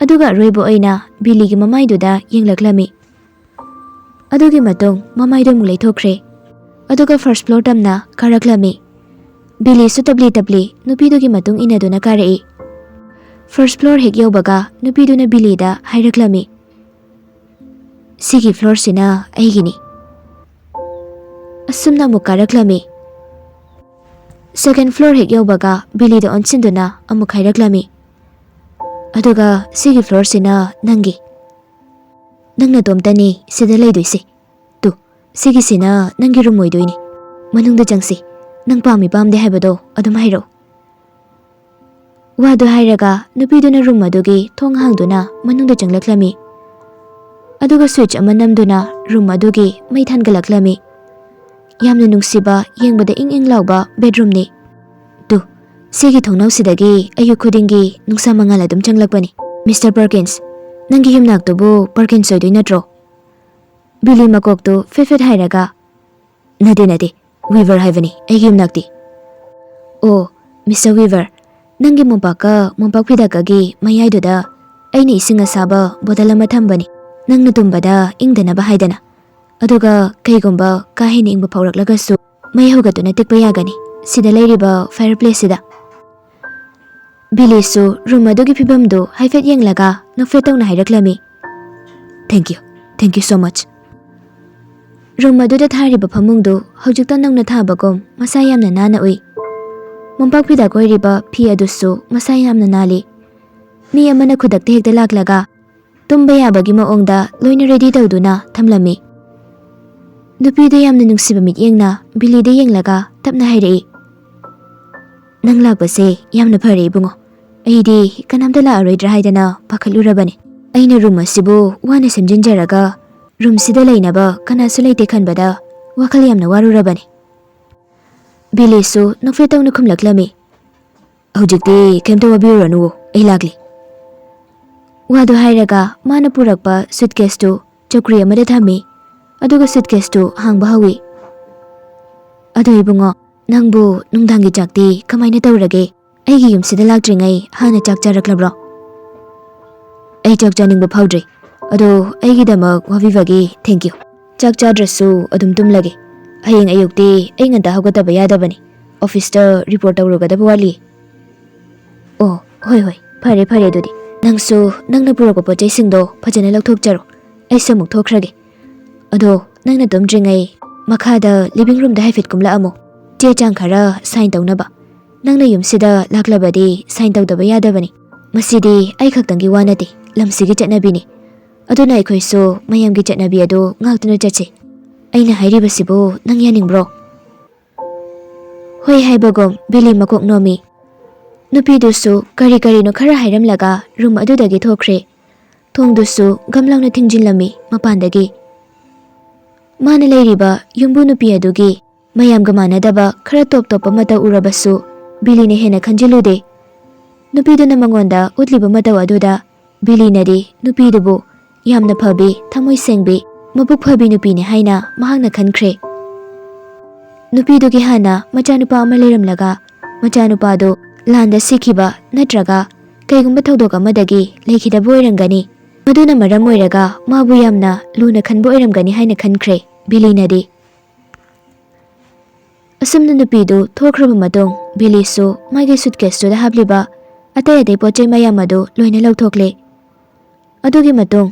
ꯑꯗꯨꯒ ꯑꯔꯣꯏꯕ ꯑꯣꯏꯅ ꯕꯤꯂꯤꯒꯤ ꯃꯃꯥꯏꯗꯨꯗ ꯌꯦꯡꯂꯛꯂꯝꯃꯤ꯫ ꯑꯗꯨꯒꯤ ꯃꯇꯨꯡ ꯃꯃꯥꯏꯗꯨ ꯑꯃꯨꯛ ꯂꯩꯊꯣꯛꯈ꯭ꯔꯦ, ꯑꯗꯨꯒ ꯐꯥꯔꯁꯠ ꯐ꯭ꯂꯣꯔ ꯇꯝꯅ ꯀꯥꯔꯛꯂꯝꯃꯤ꯫ ꯕꯤꯂꯤꯁꯨ ꯇꯞꯂꯤ ꯅꯨꯄꯤꯗꯨꯒꯤ ꯃꯇꯨꯡ ꯏꯟꯅꯗꯨꯅ ꯀꯥꯔꯛꯏ꯫ ꯐꯥꯔꯁꯠ ꯐ꯭ꯂꯣꯔ ꯍꯦꯛ ꯌꯧꯕꯒ ꯅꯨꯄꯤꯗꯨꯅ ꯕꯤꯂꯤꯗ ꯍꯥꯏꯔꯛꯂꯝꯃꯤ, ꯁꯤꯒꯤ ꯐ꯭ꯂꯣꯔꯁꯤꯅ ꯑꯩꯒꯤꯅꯤ꯫ ꯑꯁꯨꯝꯅ ꯑꯃꯨꯛ ꯀꯥꯔꯛꯂꯝꯃꯤ꯫ ꯁꯦꯀꯦꯟ ꯐ꯭ꯂꯣꯔ ꯍꯦꯛ ꯌꯧꯕꯒ ꯕꯤꯂꯤꯗ ꯑꯣꯟꯁꯤꯟꯗꯨꯅ ꯑꯃꯨꯛ ꯍꯥꯏꯔꯛꯂꯝꯃꯤ, ꯑꯗꯨꯒ ꯁꯤꯒꯤ ꯐ꯭ꯂꯣꯔꯁꯤꯅ ꯅꯪꯒꯤ, ꯅꯪ ꯅꯇꯣꯝꯇꯅꯤ ꯁꯤꯗ ꯂꯩꯗꯣꯏꯁꯦ꯫ ꯇꯨ, ꯁꯤꯒꯤꯁꯤꯅ ꯅꯪꯒꯤ ꯔꯨꯝ ꯑꯣꯏꯗꯣꯏꯅꯤ, ꯃꯅꯨꯡꯗ ꯆꯪꯁꯤ, ꯅꯪ ꯄꯥꯝꯃꯤ ꯄꯥꯝꯗꯦ ꯍꯥꯏꯕꯗꯣ ꯑꯗꯨꯝ ꯍꯥꯏꯔꯛꯑꯣ꯫ ꯋꯥꯗꯨ ꯍꯥꯏꯔꯒ ꯅꯨꯄꯤꯗꯨꯅ ꯔꯨꯝ ꯑꯗꯨꯒꯤ ꯊꯣꯡ ꯍꯥꯡꯗꯨꯅ ꯃꯅꯨꯡꯗ ꯆꯪꯂꯛꯂꯝꯃꯤ, ꯑꯗꯨꯒ ꯁ꯭ꯋꯤꯆ ꯑꯃ ꯅꯝꯗꯨꯅ ꯔꯨꯝ ꯑꯗꯨꯒꯤ ꯃꯩ ꯊꯥꯟꯒꯠꯂꯛꯂꯝꯃꯤ꯫ ꯌꯥꯝꯅ ꯅꯨꯡꯁꯤꯕ, ꯌꯦꯡꯕꯗ ꯏꯪ ꯂꯥꯎꯕ ꯕꯦꯗꯔꯨꯝꯅꯤ꯫ ꯇꯨ, ꯁꯤꯒꯤ ꯊꯣꯡꯅꯥꯎꯁꯤꯗꯒꯤ ꯑꯌꯨꯛ ꯈꯨꯗꯤꯡꯒꯤ ꯅꯨꯡꯁꯥ ꯃꯉꯥꯜ ꯑꯗꯨꯝ ꯆꯪꯂꯛꯄꯅꯤ꯫ ꯃꯤꯁꯇꯔ ꯄꯔꯀꯤꯟꯁ, ꯅꯪꯒꯤ ꯌꯨꯝꯅꯥꯛꯇꯨꯕꯨ ꯄꯔꯀꯤꯟꯁ ꯑꯣꯏꯗꯣꯏ ꯅꯠꯇ꯭ꯔꯣ? ꯕꯤꯂꯤ ꯃꯀꯣꯛꯇꯨ ꯐꯦꯠ ꯍꯥꯏꯔꯒ, ꯅꯠꯇꯦ, ꯋꯤꯚꯔ ꯍꯥꯏꯕꯅꯤ ꯑꯩꯒꯤ ꯌꯨꯝꯅꯥꯛꯇꯤ꯫ ꯑꯣ, ꯃꯤꯁꯇꯔ ꯋꯤꯚꯔ, ꯅꯪꯒꯤ ꯃꯣꯝꯄꯥꯛꯀ ꯃꯣꯝꯄꯥꯛ ꯐꯤꯗꯥꯛꯀꯒꯤ ꯃꯌꯥꯏꯗꯨꯗ ꯑꯩꯅ ꯏꯁꯤꯡ ꯑꯁꯥꯕ ꯕꯣꯇꯜ ꯑꯃ ꯊꯝꯕꯅꯤ, ꯅꯪꯅ ꯇꯨꯝꯕꯗ ꯏꯪꯗꯅꯕ ꯍꯥꯏꯗꯅ, ꯑꯗꯨꯒ ꯀꯩꯒꯨꯝꯕ ꯀꯥ ꯍꯦꯟꯅ ꯏꯪꯕ ꯐꯥꯎꯔꯛꯂꯒꯁꯨ ꯃꯩ ꯍꯧꯒꯠꯇꯨꯅ ꯇꯤꯛꯄ ꯌꯥꯒꯅꯤ ꯁꯤꯗ ꯂꯩꯔꯤꯕ ꯐꯥꯏꯌꯔꯄ꯭ꯂꯦꯁꯁꯤꯗ꯫ ꯕꯤꯂꯤꯁꯨ ꯔꯨꯝ ꯑꯗꯨꯒꯤ ꯐꯤꯕꯝꯗꯨ ꯍꯥꯏꯐꯦꯠ ꯌꯦꯡꯂꯒ ꯅꯣꯛꯐꯦꯠ ꯇꯧꯅ ꯍꯥꯏꯔꯛꯂꯝꯃꯤ, ꯊꯦꯡꯛ ꯌꯨ ꯁꯣ ꯃꯆ꯫ ꯔꯨꯝ ꯑꯗꯨꯗ ꯊꯥꯔꯤꯕ ꯐꯃꯨꯡꯗꯨ ꯍꯧꯖꯤꯛꯇ ꯅꯧꯅ ꯊꯥꯕꯒꯨꯝ ꯃꯁꯥ ꯌꯥꯝꯅ ꯅꯥꯟꯅ ꯎꯏ꯫ ꯃꯣꯝꯄꯥꯛ ꯐꯤꯗꯥꯛ ꯑꯣꯏꯔꯤꯕ ꯐꯤ ꯑꯗꯨꯁꯨ ꯃꯁꯥ ꯌꯥꯝꯅ ꯅꯥꯜꯂꯤ꯫ ꯃꯤ ꯑꯃꯅ ꯈꯨꯗꯛꯇ ꯍꯦꯛꯇ ꯂꯥꯛꯂꯒ ꯇꯨꯝꯕ ꯌꯥꯕꯒꯤ ꯃꯑꯣꯡꯗ ꯂꯣꯏꯅ ꯔꯦꯗꯤ ꯇꯧꯗꯨꯅ ꯊꯝꯂꯝꯃꯤ꯫ ꯅꯨꯄꯤꯗ ꯌꯥꯝꯅ ꯅꯨꯡꯁꯤꯕ ꯃꯤꯠꯌꯦꯡꯅ ꯕꯤꯂꯤꯗ ꯌꯦꯡꯂꯒ ꯇꯞꯅ ꯍꯥꯏꯔꯛꯏ, ꯅꯪ ꯂꯥꯛꯄꯁꯦ ꯌꯥꯝꯅ ꯐꯔꯦ ꯏꯕꯨꯡꯉꯣ, ꯑꯩꯗꯤ ꯀꯅꯥꯝꯇ ꯂꯥꯛꯑꯔꯣꯏꯗ꯭ꯔꯥ ꯍꯥꯏꯗꯅ ꯄꯥꯈꯠꯂꯨꯔꯕꯅꯤ, ꯑꯩꯅ ꯔꯨꯝ ꯑꯁꯤꯕꯨ ꯋꯥꯅ ꯁꯦꯝꯖꯤꯟꯖꯔꯒ ꯔꯨꯝꯁꯤꯗ ꯂꯩꯅꯕ ꯀꯅꯥꯁꯨ ꯂꯩꯇꯦ ꯈꯟꯕꯗ ꯋꯥꯈꯜ ꯌꯥꯝꯅ ꯋꯥꯔꯨꯔꯕꯅꯤ꯫ ꯕꯤꯂꯤꯁꯨ ꯅꯣꯛꯐꯦꯠ ꯇꯧꯅ ꯈꯨꯝꯂꯛꯂꯝꯃꯤ꯫ ꯍꯧꯖꯤꯛꯇꯤ ꯀꯩꯝꯇ ꯋꯥꯕꯤꯔꯨꯔꯅꯨ, ꯑꯩ ꯂꯥꯛꯂꯤ꯫ ꯋꯥꯗꯨ ꯍꯥꯏꯔꯒ ꯃꯥꯅ ꯄꯨꯔꯛꯄ ꯁꯨꯠꯀꯦꯁꯇꯨ ꯆꯧꯀ꯭ꯔꯤ ꯑꯃꯗ ꯊꯝꯃꯤ, ꯑꯗꯨꯒ ꯁꯨꯠꯀꯦꯁꯇꯨ ꯍꯥꯡꯕ ꯍꯧꯏ꯫ ꯑꯗꯣ ꯏꯕꯨꯡꯉꯣ, ꯅꯪꯕꯨ ꯅꯨꯡꯗꯥꯡꯒꯤ ꯆꯥꯛꯇꯤ ꯀꯃꯥꯏꯅ ꯇꯧꯔꯒꯦ? ꯑꯩꯒꯤ ꯌꯨꯝꯁꯤꯗ ꯂꯥꯛꯇ꯭ꯔꯤꯉꯩ ꯍꯥꯟꯅ ꯆꯥꯛ ꯆꯥꯔꯛꯂꯕ꯭ꯔꯣ? ꯑꯩ ꯆꯥꯛ ꯆꯥꯅꯤꯡꯕ ꯐꯥꯎꯗ꯭ꯔꯤ, ꯑꯗꯣ ꯑꯩꯒꯤꯗꯃꯛ ꯋꯥꯕꯤꯕꯒꯤ ꯊꯦꯡꯛ ꯌꯨ꯫ ꯆꯥꯛ ꯆꯥꯗ꯭ꯔꯁꯨ ꯑꯗꯨꯝ ꯇꯨꯝꯂꯒꯦ꯫ ꯍꯌꯦꯡ ꯑꯌꯨꯛꯇꯤ ꯑꯩ ꯉꯟꯇꯥ ꯍꯧꯒꯠꯇꯕ ꯌꯥꯗꯕꯅꯤ, ꯑꯣꯐꯤꯁꯇ ꯔꯤꯄꯣꯔꯠ ꯇꯧꯔꯨꯒꯗꯕ ꯋꯥꯠꯂꯤ꯫ ꯑꯣ, ꯍꯣꯏ ꯍꯣꯏ, ꯐꯔꯦ ꯐꯔꯦ ꯑꯗꯨꯗꯤ ꯅꯪꯁꯨ ꯅꯪꯅ ꯄꯨꯔꯛꯄ ꯄꯣꯠꯆꯩꯁꯤꯡꯗꯣ ꯐꯖꯅ ꯂꯧꯊꯣꯛꯆꯔꯣ, ꯑꯩꯁꯨ ꯑꯃꯨꯛ ꯊꯣꯛꯈ꯭ꯔꯒꯦ꯫ ꯑꯗꯣ ꯅꯪꯅ ꯇꯨꯝꯗ꯭ꯔꯤꯉꯩ ꯃꯈꯥꯗ ꯂꯤꯚꯤꯡ ꯔꯨꯝꯗ ꯍꯥꯏꯐꯦꯠ ꯀꯨꯝꯂꯛꯑꯝꯃꯣ, ꯆꯦ ꯆꯥꯡ ꯈꯔ ꯁꯥꯏꯟ ꯇꯧꯅꯕ꯫ ꯅꯪꯅ ꯌꯨꯝꯁꯤꯗ ꯂꯥꯛꯂꯕꯗꯤ ꯁꯥꯏꯟ ꯇꯧꯗꯕ ꯌꯥꯗꯕꯅꯤ꯫ ꯃꯁꯤꯗꯤ ꯑꯩ ꯈꯛꯇꯪꯒꯤ ꯋꯥ ꯅꯠꯇꯦ, ꯂꯝꯁꯤꯒꯤ ꯆꯠꯅꯕꯤꯅꯤ꯫ ꯑꯗꯨꯅ ꯑꯩꯈꯣꯏꯁꯨ ꯃꯌꯥꯝꯒꯤ ꯆꯠꯅꯕꯤ ꯑꯗꯨ ꯉꯥꯛꯇꯨꯅ ꯆꯠꯁꯤ꯫ ꯑꯩꯅ ꯍꯥꯏꯔꯤꯕꯁꯤꯕꯨ ꯅꯪ ꯌꯥꯅꯤꯡꯕ꯭ꯔꯣ? ꯍꯣꯏ ꯍꯥꯏꯕꯒꯨꯝ ꯕꯤꯂꯤ ꯃꯀꯣꯛ ꯅꯣꯝꯃꯤ꯫ ꯅꯨꯄꯤꯗꯨꯁꯨ ꯀꯔꯤ ꯀꯔꯤꯅꯣ ꯈꯔ ꯍꯥꯏꯔꯝꯂꯒ ꯔꯨꯝ ꯑꯗꯨꯗꯒꯤ ꯊꯣꯛꯈ꯭ꯔꯦ꯫ ꯊꯣꯡꯗꯨꯁꯨ ꯒꯝ ꯂꯥꯎꯅ ꯊꯤꯡꯖꯤꯜꯂꯝꯃꯤ ꯃꯄꯥꯟꯗꯒꯤ꯫ ꯃꯥꯅ ꯂꯩꯔꯤꯕ ꯌꯨꯝꯕꯨ ꯅꯨꯄꯤ ꯑꯗꯨꯒꯤ ꯃꯌꯥꯝꯒ ꯃꯥꯟꯅꯗꯕ ꯈꯔ ꯇꯣꯞ ꯇꯣꯞꯄ ꯃꯇꯧ ꯎꯔꯕꯁꯨ ꯕꯤꯂꯤꯅ ꯍꯦꯟꯅ ꯈꯟꯖꯤꯜꯂꯨꯗꯦ꯫ ꯅꯨꯄꯤꯗꯨꯅ ꯃꯉꯣꯟꯗ ꯎꯠꯂꯤꯕ ꯃꯇꯧ ꯑꯗꯨꯗ ꯕꯤꯂꯤꯅꯗꯤ ꯅꯨꯄꯤꯗꯨꯕꯨ ꯌꯥꯝꯅ ꯐꯕꯤ, ꯊꯃꯣꯏ ꯁꯦꯡꯕꯤ, ꯃꯕꯨꯛ ꯐꯕꯤ ꯅꯨꯄꯤꯅꯤ ꯍꯥꯏꯅ ꯃꯍꯥꯛꯅ ꯈꯟꯈ꯭ꯔꯦ꯫ ꯅꯨꯄꯤꯗꯨꯒꯤ ꯍꯥꯟꯅ ꯃꯆꯥꯅꯨꯄꯥ ꯑꯃ ꯂꯩꯔꯝꯂꯒ ꯃꯆꯥꯅꯨꯄꯥꯗꯨ ꯂꯥꯟꯗ ꯁꯤꯈꯤꯕ ꯅꯠꯇ꯭ꯔꯒ ꯀꯩꯒꯨꯝꯕ ꯊꯧꯗꯣꯛ ꯑꯃꯗꯒꯤ ꯂꯩꯈꯤꯗꯕ ꯑꯣꯏꯔꯝꯒꯅꯤ꯫ ꯃꯗꯨꯅ ꯃꯔꯝ ꯑꯣꯏꯔꯒ ꯃꯥꯕꯨ ꯌꯥꯝꯅ ꯂꯨꯅ ꯈꯟꯕ ꯑꯣꯏꯔꯝꯒꯅꯤ ꯍꯥꯏꯅ ꯈꯟꯈ꯭ꯔꯦ ꯕꯤꯂꯤꯅꯗꯤ꯫ ꯑꯁꯨꯝꯅ ꯅꯨꯄꯤꯗꯨ ꯊꯣꯛꯈ꯭ꯔꯕ ꯃꯇꯨꯡ ꯕꯤꯂꯤꯁꯨ ꯃꯥꯒꯤ ꯁꯨꯠꯀꯦꯁꯇꯨꯗ ꯍꯥꯞꯂꯤꯕ ꯑꯇꯩ ꯑꯇꯩ ꯄꯣꯠꯆꯩ ꯃꯌꯥꯝ ꯑꯗꯨ ꯂꯣꯏꯅ ꯂꯧꯊꯣꯛꯂꯦ꯫ ꯑꯗꯨꯒꯤ ꯃꯇꯨꯡ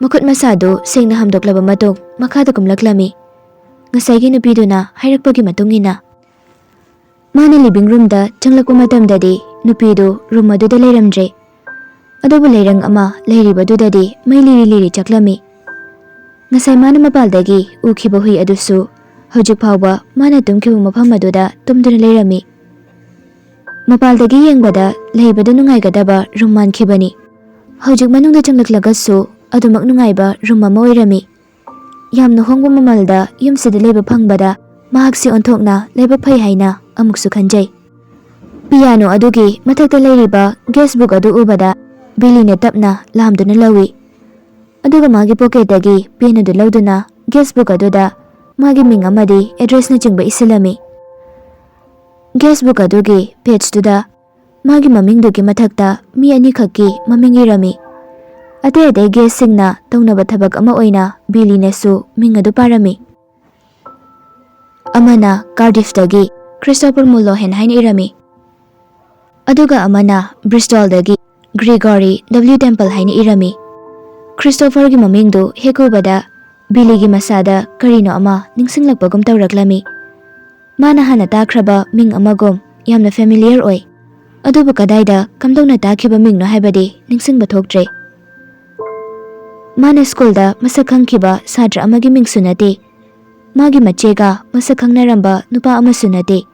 ꯃꯈꯨꯠ ꯃꯁꯥꯗꯨ ꯁꯦꯡꯅ ꯍꯥꯝꯗꯣꯛꯂꯕ ꯃꯇꯨꯡ ꯃꯈꯥꯗ ꯀꯨꯝꯂꯛꯂꯝꯃꯤ꯫ ꯉꯁꯥꯏꯒꯤ ꯅꯨꯄꯤꯗꯨꯅ ꯍꯥꯏꯔꯛꯄꯒꯤ ꯃꯇꯨꯡ ꯏꯟꯅ ꯃꯥꯅ ꯂꯤꯚꯤꯡ ꯔꯨꯝꯗ ꯆꯪꯂꯛꯄ ꯃꯇꯝꯗꯗꯤ ꯅꯨꯄꯤꯗꯨ ꯔꯨꯝ ꯑꯗꯨꯗ ꯂꯩꯔꯝꯗ꯭ꯔꯦ꯫ ꯑꯗꯨꯕꯨ ꯂꯩꯔꯪ ꯑꯃ ꯂꯩꯔꯤꯕꯗꯨꯗꯗꯤ ꯃꯩ ꯂꯤꯔꯤ ꯂꯤꯔꯤ ꯆꯥꯛꯂꯝꯃꯤ꯫ ꯉꯁꯥꯏ ꯃꯥꯅ ꯃꯄꯥꯜꯗꯒꯤ ꯎꯈꯤꯕ ꯍꯨꯏ ꯑꯗꯨꯁꯨ ꯍꯧꯖꯤꯛ ꯐꯥꯎꯕ ꯃꯥꯅ ꯇꯨꯝꯈꯤꯕ ꯃꯐꯝ ꯑꯗꯨꯗ ꯇꯨꯝꯗꯨꯅ ꯂꯩꯔꯝꯃꯤ꯫ ꯃꯄꯥꯜꯗꯒꯤ ꯌꯦꯡꯕꯗ ꯂꯩꯕꯗ ꯅꯨꯡꯉꯥꯏꯒꯗꯕ ꯔꯨꯝ ꯃꯥꯟꯈꯤꯕꯅꯤ꯫ ꯍꯧꯖꯤꯛ ꯃꯅꯨꯡꯗ ꯆꯪꯂꯛꯂꯒꯁꯨ ꯑꯗꯨꯃꯛ ꯅꯨꯡꯉꯥꯏꯕ ꯔꯨꯝ ꯑꯃ ꯑꯣꯏꯔꯝꯃꯤ꯫ ꯌꯥꯝꯅ ꯍꯣꯡꯕ ꯃꯃꯜꯗ ꯌꯨꯝꯁꯤꯗ ꯂꯩꯕ ꯐꯪꯕꯗ ꯃꯍꯥꯛꯁꯤ ꯑꯣꯟꯊꯣꯛꯅ ꯂꯥꯏꯕꯛ ꯐꯩ ꯍꯥꯏꯅ ꯑꯃꯨꯛꯁꯨ ꯈꯟꯖꯩ꯫ ꯄꯤꯌꯥꯅꯣ ꯑꯗꯨꯒꯤ ꯃꯊꯛꯇ ꯂꯩꯔꯤꯕ ꯒꯦꯁꯕꯨꯛ ꯑꯗꯨ ꯎꯕꯗ ꯕꯤꯂꯤꯅ ꯇꯞꯅ ꯂꯥꯝꯗꯨꯅ ꯂꯧꯏ꯫ ꯑꯗꯨꯒ ꯃꯥꯒꯤ ꯄꯣꯀꯦꯠꯇꯒꯤ ꯄꯦꯟ ꯑꯗꯨ ꯂꯧꯗꯨꯅ ꯒꯦꯁꯕꯨꯛ ꯑꯗꯨꯗ ꯃꯥꯒꯤ ꯃꯤꯡ ꯑꯃꯗꯤ ꯑꯦꯗ꯭ꯔꯦꯁꯅꯆꯤꯡꯕ ꯏꯁꯤꯜꯂꯝꯃꯤ꯫ ꯒꯦꯁꯕꯨꯛ ꯑꯗꯨꯒꯤ ꯄꯦꯖꯇꯨꯗ ꯃꯥꯒꯤ ꯃꯃꯤꯡꯗꯨꯒꯤ ꯃꯊꯛꯇ ꯃꯤ ꯑꯅꯤꯈꯛꯀꯤ ꯃꯃꯤꯡ ꯏꯔꯝꯃꯤ꯫ ꯑꯇꯩ ꯑꯇꯩ ꯒꯦꯁꯁꯤꯡꯅ ꯇꯧꯅꯕ ꯊꯕꯛ ꯑꯃ ꯑꯣꯏꯅ ꯕꯤꯂꯤꯅꯁꯨ ꯃꯤꯡ ꯑꯗꯨ ꯄꯥꯔꯝꯃꯤ꯫ ꯑꯃꯅ ꯀꯥꯔꯗꯤꯐꯇꯒꯤ ꯈ꯭ꯔꯤꯁꯇꯣꯐꯔ ꯃꯨꯜꯂꯣꯍꯦꯟ ꯍꯥꯏꯅ ꯏꯔꯝꯃꯤ, ꯑꯗꯨꯒ ꯑꯃꯅ ꯕ꯭ꯔꯤꯁꯇꯣꯜꯗꯒꯤ ꯒ꯭ꯔꯤꯒꯣꯔꯤ ꯗꯕ꯭ꯂ꯭ꯌꯨ ꯇꯦꯝꯄꯜ ꯍꯥꯏꯅ ꯏꯔꯝꯃꯤ꯫ ꯈ꯭ꯔꯤꯁꯇꯣꯐꯔꯒꯤ ꯃꯃꯤꯡꯗꯨ ꯍꯦꯛ ꯎꯕꯗ ꯕꯤꯂꯤꯒꯤ ꯃꯁꯥꯗ ꯀꯔꯤꯅꯣ ꯑꯃ ꯅꯤꯡꯁꯤꯡꯂꯛꯄꯒꯨꯝ ꯇꯧꯔꯛꯂꯝꯃꯤ꯫ ꯃꯥꯅ ꯍꯥꯟꯅ ꯇꯥꯈ꯭ꯔꯕ ꯃꯤꯡ ꯑꯃꯒꯨꯝ ꯌꯥꯝꯅ ꯐꯦꯃꯤꯂꯤꯌꯔ ꯑꯣꯏ, ꯑꯗꯨꯕꯨ ꯀꯗꯥꯏꯗ ꯀꯝꯗꯧꯅ ꯇꯥꯈꯤꯕ ꯃꯤꯡꯅꯣ ꯍꯥꯏꯕꯗꯤ ꯅꯤꯡꯁꯤꯡꯕ ꯊꯣꯛꯇ꯭ꯔꯦ꯫ ꯃꯥꯅ ꯁ꯭ꯀꯨꯜꯗ ꯃꯁꯛ ꯈꯪꯈꯤꯕ ꯁꯥꯇ꯭ꯔ ꯑꯃꯒꯤ ꯃꯤꯡꯁꯨ ꯅꯠꯇꯦ, ꯃꯥꯒꯤ ꯃꯆꯦꯒ ꯃꯁꯛ ꯈꯪꯅꯔꯝꯕ ꯅꯨꯄꯥ ꯑꯃꯁꯨ ꯅꯠꯇꯦ,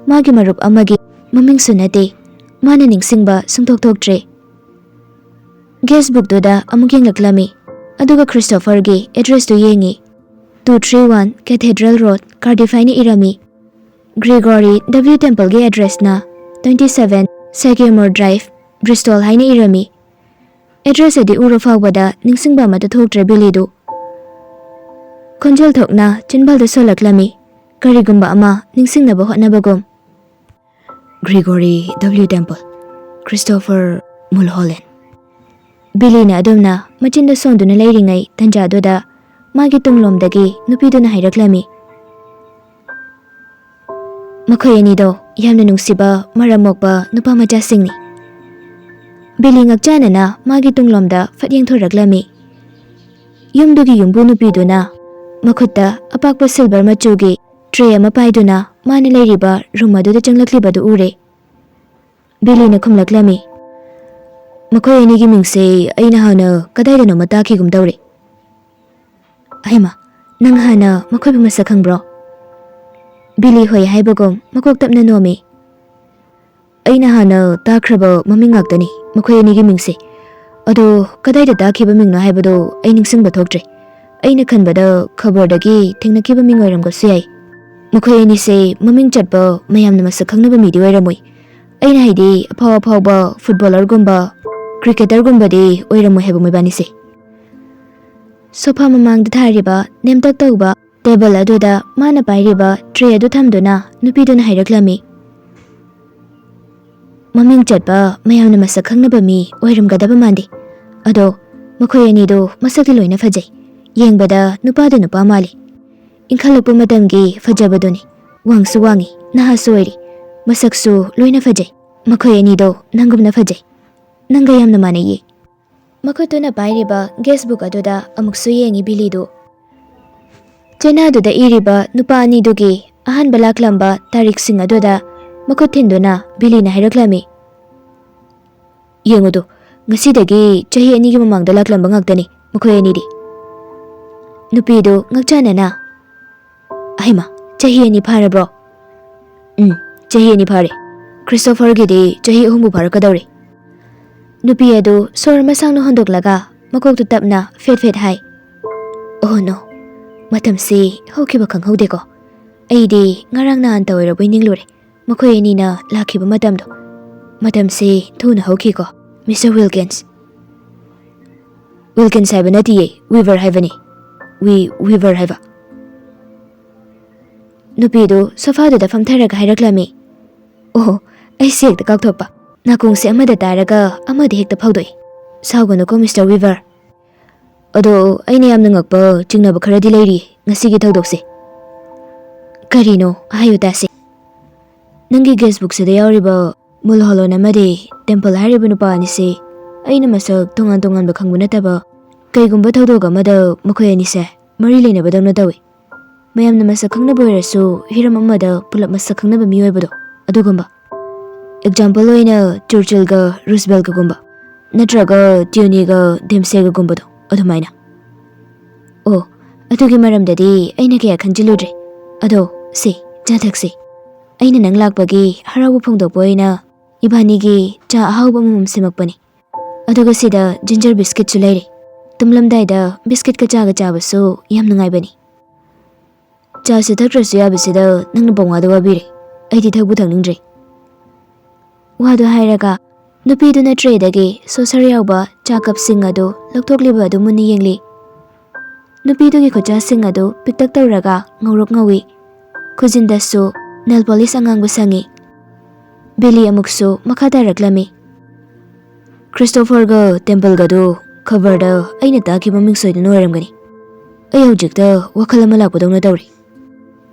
ꯃꯥꯒꯤ ꯃꯔꯨꯞ ꯑꯃꯒꯤ ꯃꯃꯤꯡꯁꯨ ꯅꯠꯇꯦ꯫ ꯃꯥꯅ ꯅꯤꯡꯁꯤꯡꯕ ꯁꯨꯡꯊꯣꯛ ꯊꯣꯛꯇ꯭ꯔꯦ꯫ ꯒꯦꯁꯕꯨꯛꯇꯨꯗ ꯑꯃꯨꯛ ꯌꯦꯡꯂꯛꯂꯝꯃꯤ, ꯑꯗꯨꯒ ꯈ꯭ꯔꯤꯁꯇꯣꯐꯔꯒꯤ ꯑꯦꯗ꯭ꯔꯦꯁꯇꯨ ꯌꯦꯡꯉꯤ꯫ 231 ꯀꯦꯊꯦꯗ꯭ꯔꯦꯜ ꯔꯣꯗ, ꯀꯥꯔꯗꯤꯐ ꯍꯥꯏꯅ ꯏꯔꯝꯃꯤ꯫ ꯒ꯭ꯔꯤꯒꯣꯔꯤ ꯗꯕ꯭ꯂ꯭ꯌꯨ ꯇꯦꯝꯄꯜꯒꯤ ꯑꯦꯗ꯭ꯔꯦꯁꯅ 27 ꯁꯦꯒꯦꯃꯣꯔ ꯗ꯭ꯔꯥꯏꯚ, ꯕ꯭ꯔꯤꯁꯇꯣꯜ ꯍꯥꯏꯅ ꯏꯔꯝꯃꯤ꯫ ꯑꯦꯗ꯭ꯔꯦꯁ ꯑꯗꯨ ꯎꯔ ꯐꯥꯎꯕꯗ ꯅꯤꯡꯁꯤꯡꯕ ꯑꯃꯠꯇ ꯊꯣꯛꯇ꯭ꯔꯦ ꯕꯤꯂꯤꯗꯨ꯫ ꯈꯣꯟꯖꯦꯜ ꯊꯣꯛꯅ ꯆꯤꯟꯕꯥꯜꯗ ꯁꯣꯜꯂꯛꯂꯝꯃꯤ, ꯀꯔꯤꯒꯨꯝꯕ ꯑꯃ ꯅꯤꯡꯁꯤꯡꯅꯕ ꯍꯣꯠꯅꯕꯒꯨꯝ꯫ Gregory W Temple, Christopher Mulholland. ꯕꯤꯂꯤꯅ ꯑꯗꯨꯝꯅ ꯃꯆꯤꯟꯗ ꯁꯣꯟꯗꯨꯅ ꯂꯩꯔꯤꯉꯩ ꯇꯟꯖꯥꯗꯨꯗ ꯃꯥꯒꯤ ꯇꯨꯡꯂꯣꯝꯗꯒꯤ ꯅꯨꯄꯤꯗꯨꯅ ꯍꯥꯏꯔꯛꯂꯝꯃꯤ, ꯃꯈꯣꯏ ꯑꯅꯤꯗꯣ ꯌꯥꯝꯅ ꯅꯨꯡꯁꯤꯕ ꯃꯔꯝ ꯃꯣꯛꯄ ꯅꯨꯄꯥ ꯃꯆꯥꯁꯤꯡꯅꯤ꯫ ꯕꯤꯂꯤ ꯉꯛꯆꯥꯅꯅ ꯃꯥꯒꯤ ꯇꯨꯡꯂꯣꯝꯗ ꯐꯠ ꯌꯦꯡꯊꯣꯔꯛꯂꯝꯃꯤ꯫ ꯌꯨꯝꯗꯨꯒꯤ ꯌꯨꯝꯕꯨ ꯅꯨꯄꯤꯗꯨꯅ ꯃꯈꯨꯠꯇ ꯑꯄꯥꯛꯄ ꯁꯤꯜꯚꯔ ꯃꯆꯨꯒꯤ ꯇ꯭ꯔꯦ ꯑꯃ ꯄꯥꯏꯗꯨꯅ ꯃꯥꯅ ꯂꯩꯔꯤꯕ ꯔꯨꯝ ꯑꯗꯨꯗ ꯆꯪꯂꯛꯂꯤꯕꯗꯨ ꯎꯔꯦ꯫ ꯕꯤꯂꯤꯅ ꯈꯨꯝꯂꯛꯂꯝꯃꯤ, ꯃꯈꯣꯏ ꯑꯅꯤꯒꯤ ꯃꯤꯡꯁꯦ ꯑꯩꯅ ꯍꯥꯟꯅ ꯀꯗꯥꯏꯗꯅꯣꯃ ꯇꯥꯈꯤꯒꯨꯝ ꯇꯧꯔꯦ꯫ ꯍꯩꯃꯥ, ꯅꯪ ꯍꯥꯟꯅ ꯃꯈꯣꯏꯕꯨ ꯃꯁꯛ ꯈꯪꯕ꯭ꯔꯣ? ꯕꯤꯂꯤ ꯍꯣꯏ ꯍꯥꯏꯕꯒꯨꯝ ꯃꯀꯣꯛ ꯇꯞꯅ ꯅꯣꯝꯃꯤ꯫ ꯑꯩꯅ ꯍꯥꯟꯅ ꯇꯥꯈ꯭ꯔꯕ ꯃꯃꯤꯡ ꯉꯥꯛꯇꯅꯤ ꯃꯈꯣꯏ ꯑꯅꯤꯒꯤ ꯃꯤꯡꯁꯦ, ꯑꯗꯣ ꯀꯗꯥꯏꯗ ꯇꯥꯈꯤꯕ ꯃꯤꯡꯅꯣ ꯍꯥꯏꯕꯗꯣ ꯑꯩ ꯅꯤꯡꯁꯤꯡꯕ ꯊꯣꯛꯇ꯭ꯔꯦ. ꯑꯩꯅ ꯈꯟꯕꯗ ꯈꯕꯔꯗꯒꯤ ꯊꯦꯡꯅꯈꯤꯕ ꯃꯤꯡ ꯑꯣꯏꯔꯝꯕꯁꯨ ꯌꯥꯏ. ꯃꯈꯣꯏ ꯑꯅꯤꯁꯦ ꯃꯃꯤꯡ ꯆꯠꯄ ꯃꯌꯥꯝꯅ ꯃꯁꯛ ꯈꯪꯅꯕ ꯃꯤꯗꯤ ꯑꯣꯏꯔꯝꯃꯣꯏ. ꯑꯩꯅ ꯍꯥꯏꯗꯤ ꯑꯐꯥꯎꯕ ꯐꯨꯠꯕꯣꯂꯔꯒꯨꯝꯕ ꯀ꯭ꯔꯤꯀꯦꯇꯔꯒꯨꯝꯕꯗꯤ ꯑꯣꯏꯔꯝꯃꯣꯏ ꯍꯥꯏꯕ ꯃꯣꯏꯕꯥꯅꯤꯁꯦ. ꯁꯣꯐꯥ ꯃꯃꯥꯡꯗ ꯊꯥꯔꯤꯕ ꯅꯦꯝꯇꯛ ꯇꯧꯕ ꯇꯦꯕꯜ ꯑꯗꯨꯗ ꯃꯥꯅ ꯄꯥꯏꯔꯤꯕ ꯇ꯭ꯔꯦ ꯑꯗꯨ ꯊꯝꯗꯨꯅ ꯅꯨꯄꯤꯗꯨꯅ ꯍꯥꯏꯔꯛꯂꯝꯃꯤ. ꯃꯃꯤꯡ ꯆꯠꯄ ꯃꯌꯥꯝꯅ ꯃꯁꯛ ꯈꯪꯅꯕ ꯃꯤ ꯑꯣꯏꯔꯝꯒꯗꯕ ꯃꯥꯟꯗꯦ. ꯑꯗꯣ ꯃꯈꯣꯏ ꯑꯅꯤꯗꯣ ꯃꯁꯛꯇꯤ ꯂꯣꯏꯅ ꯐꯖꯩ. ꯌꯦꯡꯕꯗ ꯅꯨꯄꯥꯗ ꯅꯨꯄꯥ ꯃꯥꯜꯂꯤ. ꯏꯟꯈꯠꯂꯛꯄ ꯃꯇꯝꯒꯤ ꯐꯖꯕꯗꯨꯅꯤ. ꯋꯥꯡꯁꯨ ꯋꯥꯡꯉꯤ, ꯅꯍꯥꯁꯨ ꯑꯣꯏꯔꯤ. ꯃꯁꯛꯁꯨ ꯂꯣꯏꯅ ꯐꯖꯩ. ꯃꯈꯣꯏ ꯑꯅꯤꯗꯣ ꯅꯪꯒꯨꯝꯅ ꯐꯖꯩ. ꯅꯪꯒ ꯌꯥꯝꯅ ꯃꯥꯟꯅꯩꯌꯦ. ꯃꯈꯨꯠꯇꯨꯅ ꯄꯥꯏꯔꯤꯕ ꯒꯦꯁꯕꯨꯛ ꯑꯗꯨꯗ ꯑꯃꯨꯛꯁꯨ ꯌꯦꯡꯉꯤ ꯕꯤꯂꯤꯗꯨ. ꯆꯦꯅꯥꯗꯨꯗ ꯏꯔꯤꯕ ꯅꯨꯄꯥ ꯑꯅꯤꯗꯨꯒꯤ ꯑꯍꯥꯟꯕ ꯂꯥꯛꯂꯝꯕ ꯇꯥꯔꯤꯛꯁꯤꯡ ꯑꯗꯨꯗ ꯃꯈꯨꯠ ꯊꯤꯟꯗꯨꯅ ꯕꯤꯂꯤꯅ ꯍꯥꯏꯔꯛꯂꯝꯃꯤ. ꯌꯦꯡꯉꯨꯗꯣ, ꯉꯁꯤꯗꯒꯤ ꯆꯍꯤ 2ꯒꯤ ꯃꯃꯥꯡꯗ ꯂꯥꯛꯂꯝꯕ ꯉꯥꯛꯇꯅꯤ ꯃꯈꯣꯏ ꯑꯅꯤꯗꯤ. ꯅꯨꯄꯤꯗꯨ ꯉꯛꯆꯥꯅꯅ, ꯑꯍꯩꯃꯥ, ꯆꯍꯤ 2 ꯐꯥꯔꯕ꯭ꯔꯣ? ꯆꯍꯤ 2 ꯐꯥꯔꯦ. ꯈ꯭ꯔꯤꯁꯇꯣꯐꯔꯒꯤꯗꯤ ꯆꯍꯤ 3ꯕꯨ ꯐꯥꯔꯛꯀꯗꯧꯔꯦ. ꯅꯨꯄꯤ ꯑꯗꯨ ꯁꯣꯔ ꯃꯁꯥꯡꯅ ꯍꯣꯟꯗꯣꯛꯂꯒ ꯃꯀꯣꯛꯇꯨ ꯇꯞꯅ ꯐꯦꯠ ꯍꯥꯏ. ꯑꯣ ꯅꯣ, ꯃꯇꯝꯁꯤ ꯍꯧꯈꯤꯕ ꯈꯪꯍꯧꯗꯦꯀꯣ. ꯑꯩꯗꯤ ꯉꯔꯥꯡ ꯅꯍꯥꯟꯇ ꯑꯣꯏꯔꯕꯣꯏ ꯅꯤꯡꯂꯨꯔꯦ ꯃꯈꯣꯏ ꯑꯅꯤꯅ ꯂꯥꯛꯈꯤꯕ ꯃꯇꯝꯗꯣ. ꯃꯇꯝꯁꯤ ꯊꯨꯅ ꯍꯧꯈꯤꯀꯣ ꯃꯤꯁꯇꯔ ꯋꯤꯜꯀꯤꯟꯁ. ꯋꯤꯜꯀꯤꯟꯁ ꯍꯥꯏꯕ ꯅꯠꯇꯤꯌꯦ, ꯋꯤꯚꯔ ꯍꯥꯏꯕꯅꯤ. ꯋꯤꯚꯔ ꯍꯥꯏꯕ. ꯅꯨꯄꯤꯗꯨ ꯁꯣꯐꯥꯗꯨꯗ ꯐꯝꯊꯔꯒ ꯍꯥꯏꯔꯛꯂꯝꯃꯤ. ꯑꯣ, ꯑꯩꯁꯦ ꯍꯦꯛꯇ ꯀꯥꯎꯊꯣꯛꯄ. ꯅꯥꯀꯣꯡꯁꯦ ꯑꯃꯗ ꯇꯥꯔꯒ ꯑꯃꯗ ꯍꯦꯛꯇ ꯐꯥꯎꯗꯣꯛꯏ. ꯁꯥꯎꯒꯅꯨꯀꯣ ꯃꯤꯁꯇꯔ ꯋꯤꯚꯔ. ꯑꯗꯣ ꯑꯩꯅ ꯌꯥꯝꯅ ꯉꯛꯄ ꯆꯤꯡꯅꯕ ꯈꯔꯗꯤ ꯂꯩꯔꯤ ꯉꯁꯤꯒꯤ ꯊꯧꯗꯣꯛꯁꯦ. ꯀꯔꯤꯅꯣ ꯍꯥꯏꯌꯨ ꯇꯥꯁꯦ. ꯅꯪꯒꯤ ꯒꯦꯁꯕꯨꯛꯁꯤꯗ ꯌꯥꯎꯔꯤꯕ ꯃꯨꯜꯍꯣꯂꯟ ꯑꯃꯗꯤ ꯇꯦꯝꯄꯜ ꯍꯥꯏꯔꯤꯕ ꯅꯨꯄꯥ ꯑꯅꯤꯁꯦ ꯑꯩꯅ ꯃꯁꯛ ꯇꯣꯉꯥꯟꯕ ꯈꯪꯕ ꯅꯠꯇꯕ ꯀꯩꯒꯨꯝꯕ ꯊꯧꯗꯣꯛ ꯑꯃꯗ ꯃꯈꯣꯏ ꯑꯅꯤꯁꯦ ꯃꯔꯤ ꯂꯩꯅꯕꯗꯧꯅ ꯇꯧꯏ. ꯃꯌꯥꯝꯅ ꯃꯁꯛ ꯈꯪꯅꯕ ꯑꯣꯏꯔꯁꯨ ꯍꯤꯔꯝ ꯑꯃꯗ ꯄꯨꯂꯞ ꯃꯁꯛ ꯈꯪꯅꯕ ꯃꯤ ꯑꯣꯏꯕꯗꯣ, ꯑꯗꯨꯒꯨꯝꯕ. ꯑꯦꯛꯖꯥꯝꯄꯜ ꯑꯣꯏꯅ ꯆꯔꯆꯤꯜꯒ ꯔꯨꯁꯕꯦꯜꯠꯀꯒꯨꯝꯕ, ꯅꯠꯇ꯭ꯔꯒ ꯇ꯭ꯌꯨꯅꯤꯒ ꯗꯦꯝꯁꯦꯒꯒꯨꯝꯕꯗꯣ, ꯑꯗꯨꯃꯥꯏꯅ. ꯑꯣ, ꯑꯗꯨꯒꯤ ꯃꯔꯝꯗꯗꯤ ꯑꯩꯅ ꯀꯌꯥ ꯈꯟꯖꯤꯜꯂꯨꯗ꯭ꯔꯦ. ꯑꯗꯣ ꯁꯤ ꯆꯥ ꯊꯛꯁꯤ. ꯑꯩꯅ ꯅꯪ ꯂꯥꯛꯄꯒꯤ ꯍꯔꯥꯎꯕ ꯐꯣꯡꯗꯣꯛꯄ ꯑꯣꯏꯅ ꯏꯕꯥꯅꯤꯒꯤ ꯆꯥ ꯑꯍꯥꯎꯕ ꯑꯃꯃꯝ ꯁꯦꯝꯃꯛꯄꯅꯤ. ꯑꯗꯨꯒ ꯁꯤꯗ ꯖꯤꯟꯖꯔ ꯕꯤꯁꯀꯤꯠꯁꯨ ꯂꯩꯔꯦ. ꯇꯨꯝꯂꯝꯗꯥꯏꯗ ꯕꯤꯁꯀꯤꯠꯀ ꯆꯥꯒ ꯆꯥꯕꯁꯨ ꯌꯥꯝ ꯅꯨꯡꯉꯥꯏꯕꯅꯤ. ꯆꯥꯁꯨ ꯊꯛꯇ꯭ꯔꯁꯨ ꯌꯥꯕꯁꯤꯗ ꯅꯪꯅ ꯄꯪꯋꯥꯗ ꯋꯥꯕꯤꯔꯦ. ꯑꯩꯗꯤ ꯊꯛꯄꯨ ꯊꯛꯅꯤꯡꯗ꯭ꯔꯦ. ꯋꯥꯗꯨ ꯍꯥꯏꯔꯒ ꯅꯨꯄꯤꯗꯨꯅ ꯇ꯭ꯔꯦꯗꯒꯤ ꯁꯣꯁꯔ ꯌꯥꯎꯕ ꯆꯥ ꯀꯞꯁꯤꯡ ꯑꯗꯨ ꯂꯧꯊꯣꯛꯂꯤꯕ ꯑꯗꯨ ꯃꯨꯟꯅ ꯌꯦꯡꯂꯤ. ꯅꯨꯄꯤꯗꯨꯒꯤ ꯈꯨꯠꯆꯥꯁꯤꯡ ꯑꯗꯨ ꯄꯤꯛꯇꯛ ꯇꯧꯔꯒ ꯉꯧꯔꯣꯛ ꯉꯧꯏ. ꯈꯨꯖꯤꯟꯗꯁꯨ ꯅꯦꯜ ꯄꯣꯂꯤꯁ ꯑꯉꯥꯡꯕ ꯁꯪꯉꯤ. ꯕꯤꯂꯤ ꯑꯃꯨꯛꯁꯨ ꯃꯈꯥ ꯇꯥꯔꯛꯂꯝꯃꯤ. ꯈ꯭ꯔꯤꯁꯇꯣꯐꯔꯒ ꯇꯦꯝꯄꯜꯒꯗꯨ ꯈꯕꯔꯗ ꯑꯩꯅ ꯇꯥꯈꯤꯕ ꯃꯤꯡ ꯁꯣꯏꯗꯅ ꯑꯣꯏꯔꯝꯒꯅꯤ. ꯑꯩ ꯍꯧꯖꯤꯛꯇ ꯋꯥꯈꯜ ꯑꯃ ꯂꯥꯛꯄꯗꯧꯅ ꯇꯧꯔꯤ.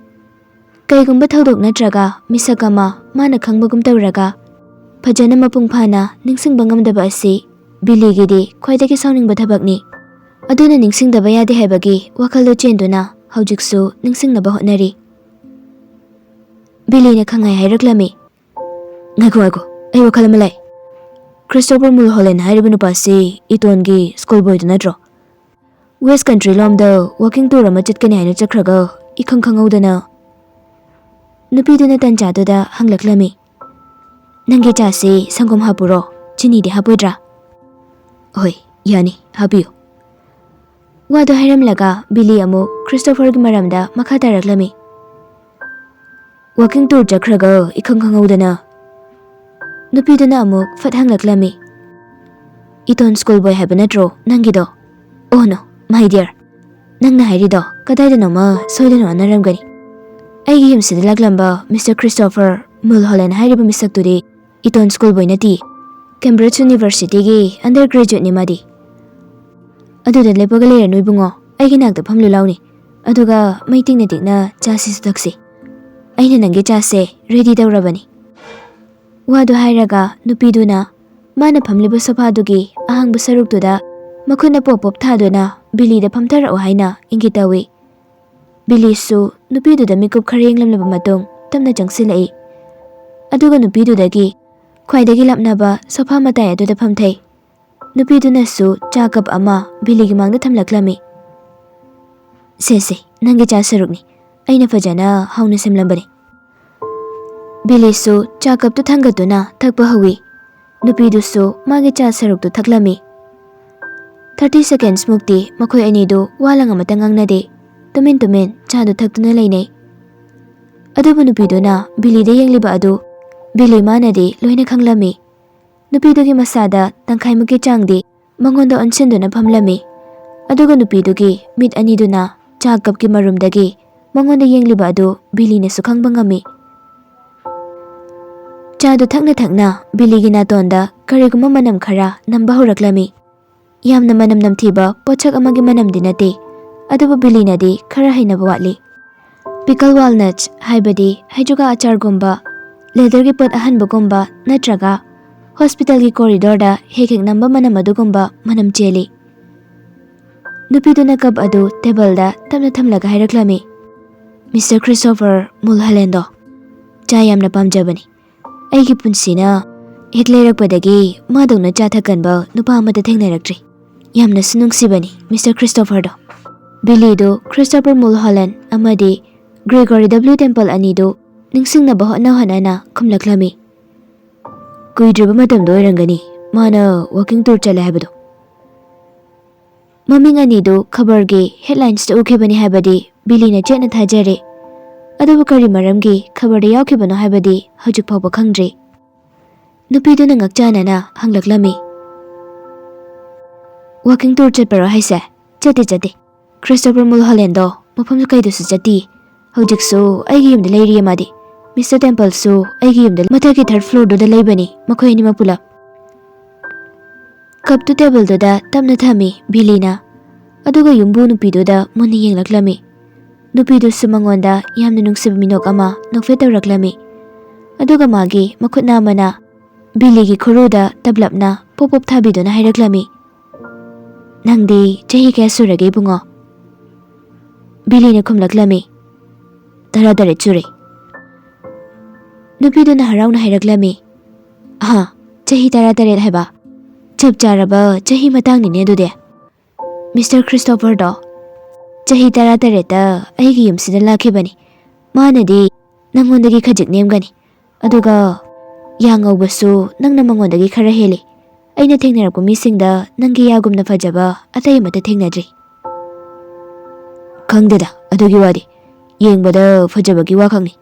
ꯀꯩꯒꯨꯝꯕ ꯊꯧꯗꯣꯛ ꯅꯠꯇ꯭ꯔꯒ ꯃꯤꯁꯛ ꯑꯃ ꯃꯥꯅ ꯈꯪꯕꯒꯨꯝ ꯇꯧꯔꯒ ꯐꯖꯅ ꯃꯄꯨꯡ ꯐꯥꯅ ꯅꯤꯡꯁꯤꯡꯕ ꯉꯝꯗꯕ ꯑꯁꯤ ꯕꯤꯂꯤꯒꯤꯗꯤ ꯈ꯭ꯋꯥꯏꯗꯒꯤ ꯁꯥꯎꯅꯤꯡꯕ ꯊꯕꯛꯅꯤ. ꯑꯗꯨꯅ ꯅꯤꯡꯁꯤꯡꯗꯕ ꯌꯥꯗꯦ ꯍꯥꯏꯕꯒꯤ ꯋꯥꯈꯜꯗꯨ ꯆꯦꯟꯗꯨꯅ ꯍꯧꯖꯤꯛꯁꯨ ꯅꯤꯡꯁꯤꯡꯅꯕ ꯍꯣꯠꯅꯔꯤ. ꯕꯤꯂꯤꯅ ꯈꯪꯍꯥꯏ ꯍꯥꯏꯔꯛꯂꯝꯃꯤ. ꯉꯥꯏꯈꯣ, ꯑꯩ ꯋꯥꯈꯜ ꯑꯃ ꯂꯥꯛꯏ. ꯈ꯭ꯔꯤꯁꯇꯣꯐꯔ ꯃꯨꯜꯍꯣꯂꯟ ꯍꯥꯏꯔꯤꯕ ꯅꯨꯄꯥꯁꯤ ꯏꯇꯣꯟꯒꯤ ꯁ꯭ꯀꯨꯜ ꯕꯣꯏꯗꯨ ꯅꯠꯇ꯭ꯔꯣ? ꯋꯦꯁ ꯀꯟꯇ꯭ꯔꯤ ꯂꯣꯝꯗ ꯋꯥꯀꯤꯡ ꯇꯨꯔ ꯑꯃ ꯆꯠꯀꯅꯤ ꯍꯥꯏꯅ ꯆꯠꯈ꯭ꯔꯒ ꯏꯈꯪ ꯈꯪꯍꯧꯗꯅ. ꯅꯨꯄꯤꯗꯨꯅ ꯇꯟꯖꯥꯗꯨꯗ ꯍꯪꯂꯛꯂꯝꯃꯤ. ꯅꯪꯒꯤ ꯆꯥꯁꯤ ꯁꯪꯒꯣꯝ ꯍꯥꯞꯄꯨꯔꯣ? ꯆꯤꯅꯤꯗꯤ ꯍꯥꯞꯄꯣꯏꯗ꯭ꯔꯥ? ꯍꯣꯏ, ꯌꯥꯅꯤ, ꯍꯥꯞꯄꯤꯌꯨ. ꯋꯥꯗꯨ ꯍꯥꯏꯔꯝꯂꯒ ꯕꯤꯂꯤ ꯑꯃꯨꯛ ꯈ꯭ꯔꯤꯁꯇꯣꯐꯔꯒꯤ ꯃꯔꯝꯗ ꯃꯈꯥ ꯇꯥꯔꯛꯂꯝꯃꯤ. ꯋꯥꯀꯤꯡ ꯇꯨꯔ ꯆꯠꯈ꯭ꯔꯒ ꯏꯈꯪ ꯈꯪꯍꯧꯗꯅ. ꯅꯨꯄꯤꯗꯨꯅ ꯑꯃꯨꯛ ꯐꯠ ꯍꯪꯂꯛꯂꯝꯃꯤ. ꯏꯇꯣꯟ ꯁ꯭ꯀꯨꯜ ꯕꯣꯏ ꯍꯥꯏꯕ ꯅꯠꯇ꯭ꯔꯣ ꯅꯪꯒꯤꯗꯣ? ꯑꯣ ꯅꯣ, ꯃꯥꯏ ꯗꯤꯌꯔ, ꯅꯪꯅ ꯍꯥꯏꯔꯤꯗꯣ ꯀꯗꯥꯏꯗꯅꯣꯃ ꯁꯣꯏꯗꯅ ꯑꯣꯟꯅꯔꯝꯒꯅꯤ. ꯑꯩꯒꯤ ꯌꯨꯝꯁꯤꯗ ꯂꯥꯛꯂꯝꯕ ꯃꯤꯁꯇꯔ ꯈ꯭ꯔꯤꯁꯇꯣꯐꯔ ꯃꯨꯜꯍꯣꯂꯟ ꯍꯥꯏꯔꯤꯕ ꯃꯤꯁꯛꯇꯨꯗꯤ ꯏꯇꯣꯟ ꯁ꯭ꯀꯨꯜ ꯕꯣꯏ ꯅꯠꯇꯤꯌꯦ. ꯀꯦꯝꯕ꯭ꯔꯤꯖ ꯌꯨꯅꯤꯚꯔꯁꯤꯇꯤꯒꯤ ꯑꯟꯗꯔ ꯒ꯭ꯔꯦꯖꯨꯋꯦꯠꯅꯤ ꯃꯥꯗꯤ. ꯑꯗꯨꯗ ꯂꯦꯞꯄꯒ ꯂꯩꯔꯅꯨ ꯏꯕꯨꯡꯉꯣ, ꯑꯩꯒꯤ ꯅꯥꯛꯇ ꯐꯝꯂꯨ ꯂꯥꯎꯅꯤ. ꯑꯗꯨꯒ ꯃꯩ ꯇꯤꯛꯅ ꯆꯥꯁꯤꯁꯨ ꯊꯛꯁꯤ. ꯑꯩꯅ ꯅꯪꯒꯤ ꯆꯥꯁꯦ ꯔꯦꯗꯤ ꯇꯧꯔꯕꯅꯤ. ꯋꯥꯗꯨ ꯍꯥꯏꯔꯒ ꯅꯨꯄꯤꯗꯨꯅ ꯃꯥꯅ ꯐꯝꯂꯤꯕ ꯁꯣꯐꯥꯗꯨꯒꯤ ꯑꯍꯥꯡꯕ ꯁꯔꯨꯛꯇꯨꯗ ꯃꯈꯨꯠꯅ ꯄꯣꯞ ꯊꯥꯗꯨꯅ ꯕꯤꯂꯤꯗ ꯐꯝꯊꯔꯛꯑꯣ ꯍꯥꯏꯅ ꯏꯪꯒꯤꯠ ꯇꯧꯏ. ꯕꯤꯂꯤꯁꯨ ꯅꯨꯄꯤꯗꯨꯗ ꯃꯤꯀꯨꯞ ꯈꯔ ꯌꯦꯡꯂꯝꯂꯕ ꯃꯇꯨꯡ ꯇꯞꯅ ꯆꯪꯁꯤꯜꯂꯛꯏ. ꯑꯗꯨꯒ ꯅꯨꯄꯤꯗꯨꯗꯒꯤ ꯈ꯭ꯋꯥꯏꯗꯒꯤ ꯂꯥꯞꯅꯕ ꯁꯣꯐꯥ ꯃꯇꯥꯏ ꯑꯗꯨꯗ ꯐꯝꯊꯩ. ꯅꯨꯄꯤꯗꯨꯅꯁꯨ ꯆꯥ ꯀꯞ ꯑꯃ ꯕꯤꯂꯤꯒꯤ ꯃꯥꯡꯗ ꯊꯝꯂꯛꯂꯝꯃꯤ. ꯁꯦ, ꯅꯪꯒꯤ ꯆꯥ ꯁꯔꯨꯛꯅꯤ. ꯑꯩꯅ ꯐꯖꯅ ꯍꯥꯎꯅ ꯁꯦꯝꯂꯝꯕꯅꯤ. ꯕꯤꯂꯤꯁꯨ ꯆꯥ ꯀꯞꯇꯨ ꯊꯥꯡꯒꯠꯇꯨꯅ ꯊꯛꯄ ꯍꯧꯏ. ꯅꯨꯄꯤꯗꯨꯁꯨ ꯃꯥꯒꯤ ꯆꯥ ꯁꯔꯨꯛꯇꯨ ꯊꯛꯂꯝꯃꯤ. 30 seconds mukti makhoi anidu walang amata ngangnade. Tumin chadu thakduna leinei. Adubu nupiduna Billy da yengliba adu Billy manadi loina khanglami. Nupidugi masada tangkhai muki changdi mangonda onsinduna phamlami. Aduga nupidugi mit aniduna cha kapki marumdagi mangonda yengliba adu Billy na sukhangba ngami. Chadu thakna Billy gi natonda kariguma manam khara namba horaklami. Yamna manam namthiba pochak amagi manam dinate. Adubu Billy nadi khara hainaba watli. Pickle walnuts haibadi haijuga achar gumba leather gi pot ahanba gumba natraga hospital gi corridor da hekek namba manam adugumba manam cheli. Nupiduna cup adu table da tamna thamlaga hairaklami. Mr. Christopher Mulholland cha yamna pamjabani. Aigi punsina hek leirakpadagi madongna cha thakanba nupa amata thengnairaktri. Yamna sunungsibani Mr. Christopher do. Billy do Christopher Mulholland amadi Gregory W. Temple anido ningsingna bahotna hanana khumlaklami. Kuidriba matamdo oirangani mana walking tour chala habado. Maming anido khabargi headlines ta ukhibani habadi Billy na chetna thajare. Adubu kari maramgi khabarda yaukibano habadi hojik phawba khangdre. Nupiduna ngakchanana hanglaklami. Walking tour chatparo haise chate. Christopher Mulholland do mafam kaidusu chati. Hojiksu aigi yumda leiri amadi. Mr. Temple su aigi yumda mathaki third floor do da leibani makhoi anima pulap. Cup to table do da tamna thami Billy na. Aduga yumbu nupido da muni yenglaklami. Nupido sumangonda yamna nungsib minok ama nokfetawraklami. Aduga magi makhutna amana Billy gi khuruda tablapna pop thabido na hairaklami. Nangdi chahi kaya surage bungo. Billy na khumlaklami. Taradare chure. Nupido na haraw na hairaklami. Ha, chahi taradare haiba. Chap charaba chahi matang ni nedude. Mr. Christopher do. Chahi taradare ta aigi yumsida lakhibani. Manadi nangondagi khajik nemgani. Aduga yangaw-basu nangna mangondagi khara heli. Aina thengnarapko misingda nanggi yagumna fajaba atay mata thengnadri. Khangdeda adugi wadi. Yengbada fajabagi wakhangni.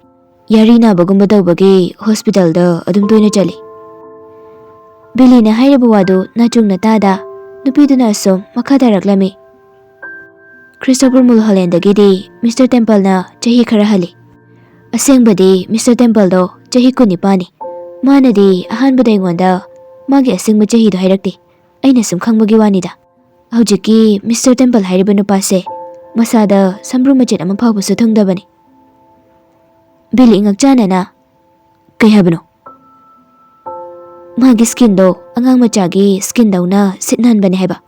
Yari nabagumba tawbagi hospital da adum toina chali. Billy na hairaba wadu nachungna tada nupiduna asom makadaraklami. Christopher Mulholland dagidi Mr. Temple na chahi khara hali. Asengbadi Mr. Temple do chahi kunipani. Manadi ahanbada ingonda magi asengba chahi do hairakti. Aina sum khangbagi wanida. Hojiki Mr. Temple hairiba nupase masada sambru machet ama phawbasu thangdabani. Billy ngakchanana kai habno. Magi skin do angang machagi skin dauna sitnan bani haiba.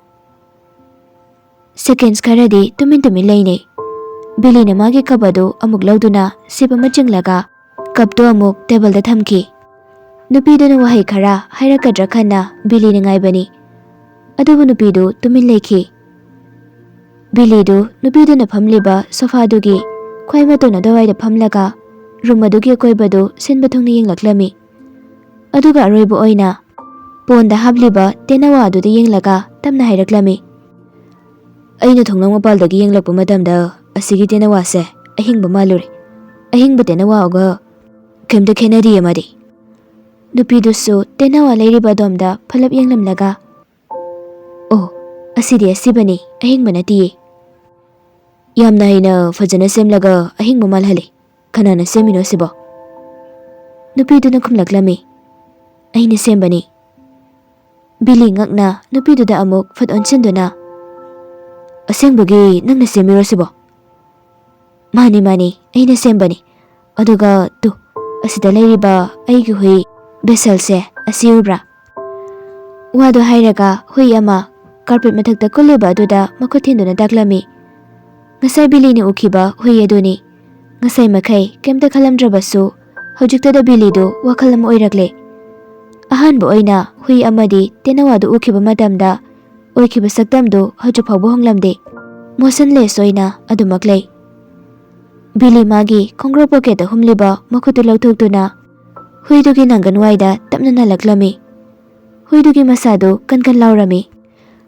Seconds karadi tumin laine. Billy na magi kabado amuk lauduna sipa machinglaga kapdo amuk table da thamki. Nupido na wahai khara hairakadra khanna Billy na ngaibani. Adubu nupido tumin leikhi. Billy do nupido na phamliba sofa dugi khwai mato na dawai da phamlaga room adugi koibado sinba thongni yenglaklami. Aduga aroibo oina ponda habliba tenawa adu da yenglaga tamna hairaklami. Aina thongnang mapaldagi yenglakpa matamda asigi tenawa se ahingba maluri. Ahingba tenawa oga kemda khenadi amadi. Nupido su tenawa leiriba domda phalap yenglamlaga. Oh, asidi asibani ahingba natiye. Yamna haina fajana semlaga ahingba malhali. Kanana semino sibo. Nupido na khumlaklami. Aina sembani. Billy ngakna nupido da amuk fat onsinduna. Asengbagi nangna semiro sibo. Mani aina sembani. Aduga tu asida leiriba aigi hui Bessel se asiubra. Wado hairaga hui ama carpet mathakta kuliba aduda makuthinduna daklami. Ngasai Billy ni ukhiba hui aduni. Ngasai makai kemta khalamdrabasu hojikta da Billy do wakhalam oirakle. Ahanba oina hui amadi tenawadu ukhiba matamda oikhiba saktamdo hojik phawba honglamde. Motionless oina adumaklei. Billy magi khongra pocket humliba makhutu lauthokduna huidugi nanganwaida tapna nalaklami. Huidugi masado kan laurami.